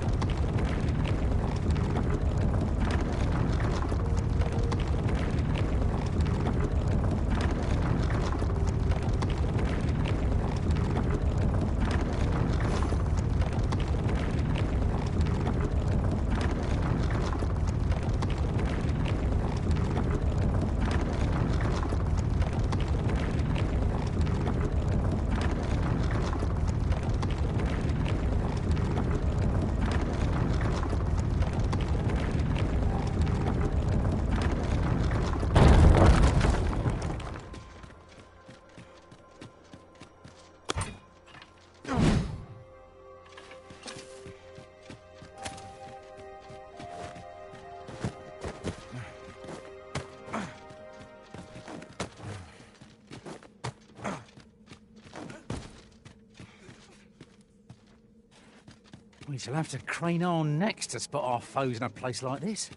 We shall have to crane our necks to spot our foes in a place like this.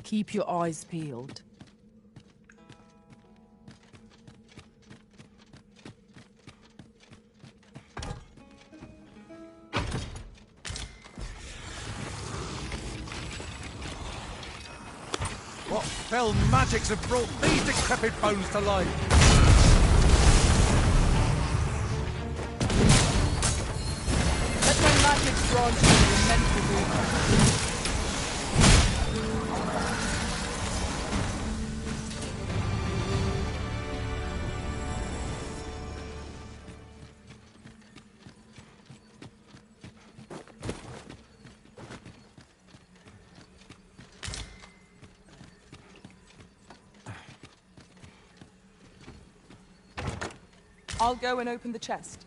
Keep your eyes peeled. What fell magics have brought these decrepit bones to life? Let my magic grant you the mental movement. I'll go and open the chest.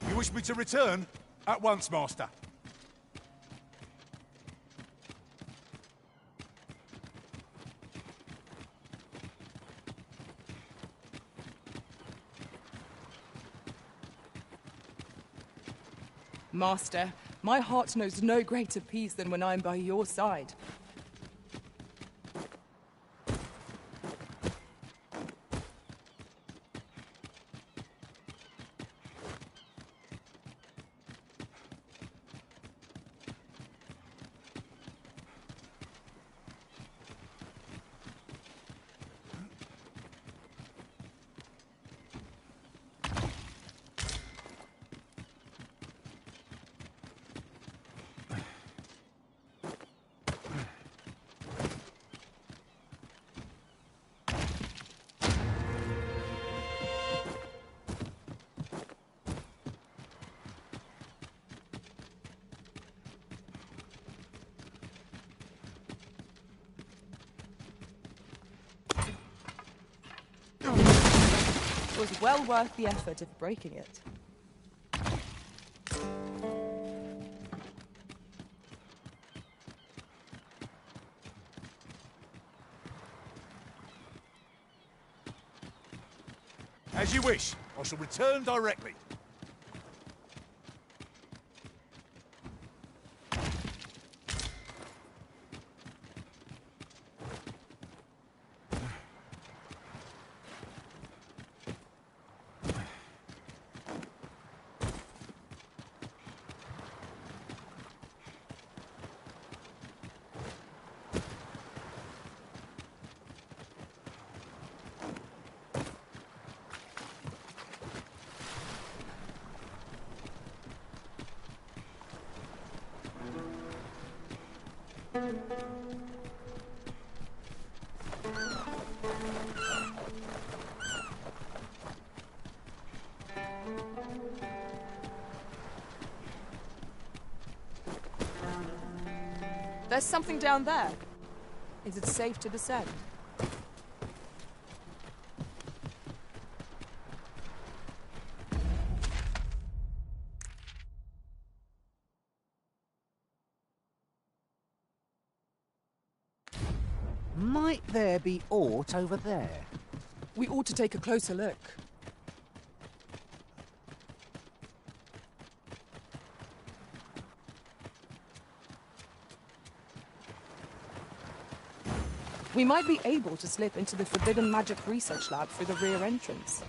You wish me to return? At once, Master. Master, my heart knows no greater peace than when I am by your side. It was well worth the effort of breaking it. As you wish. I shall return directly. There's something down there. Is it safe to descend? Might there be aught over there? We ought to take a closer look. We might be able to slip into the Forbidden Magic Research Lab through the rear entrance.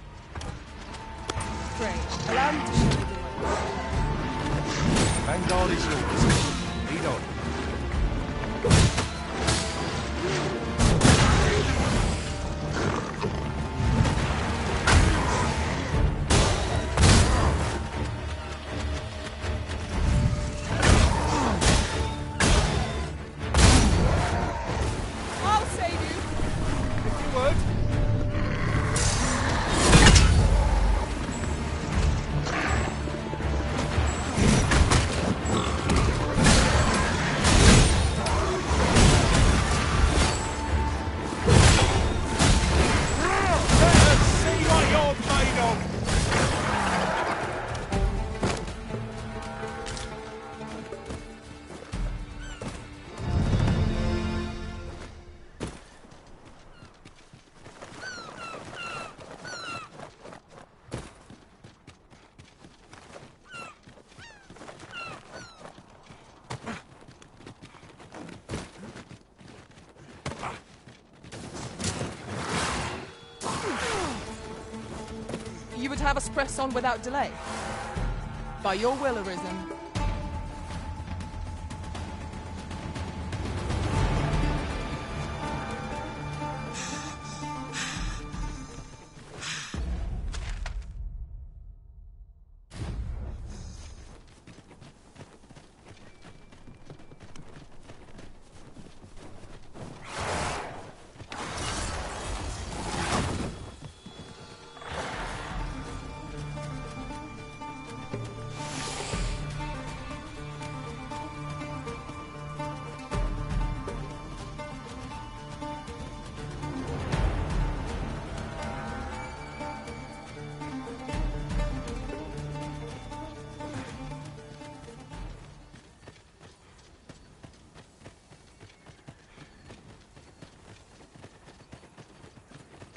Strange. Allow me to show you Vanguard is yours. Lead on. I'll save you. If you would. You would have us press on without delay. By your will, Arisen.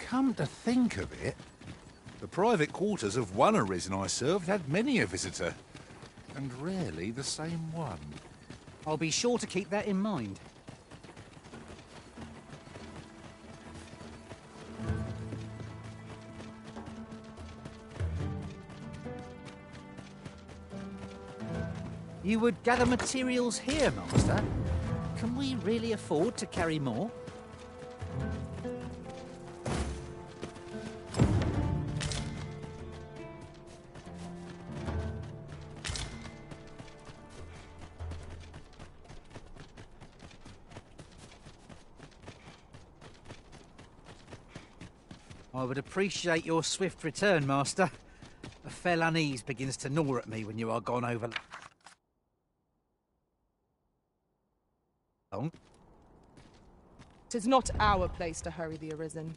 Come to think of it, the private quarters of one Arisen I served had many a visitor, and rarely the same one. I'll be sure to keep that in mind. You would gather materials here, Master? Can we really afford to carry more? I would appreciate your swift return, Master. A fell unease begins to gnaw at me when you are gone over long. 'Tis not our place to hurry the Arisen.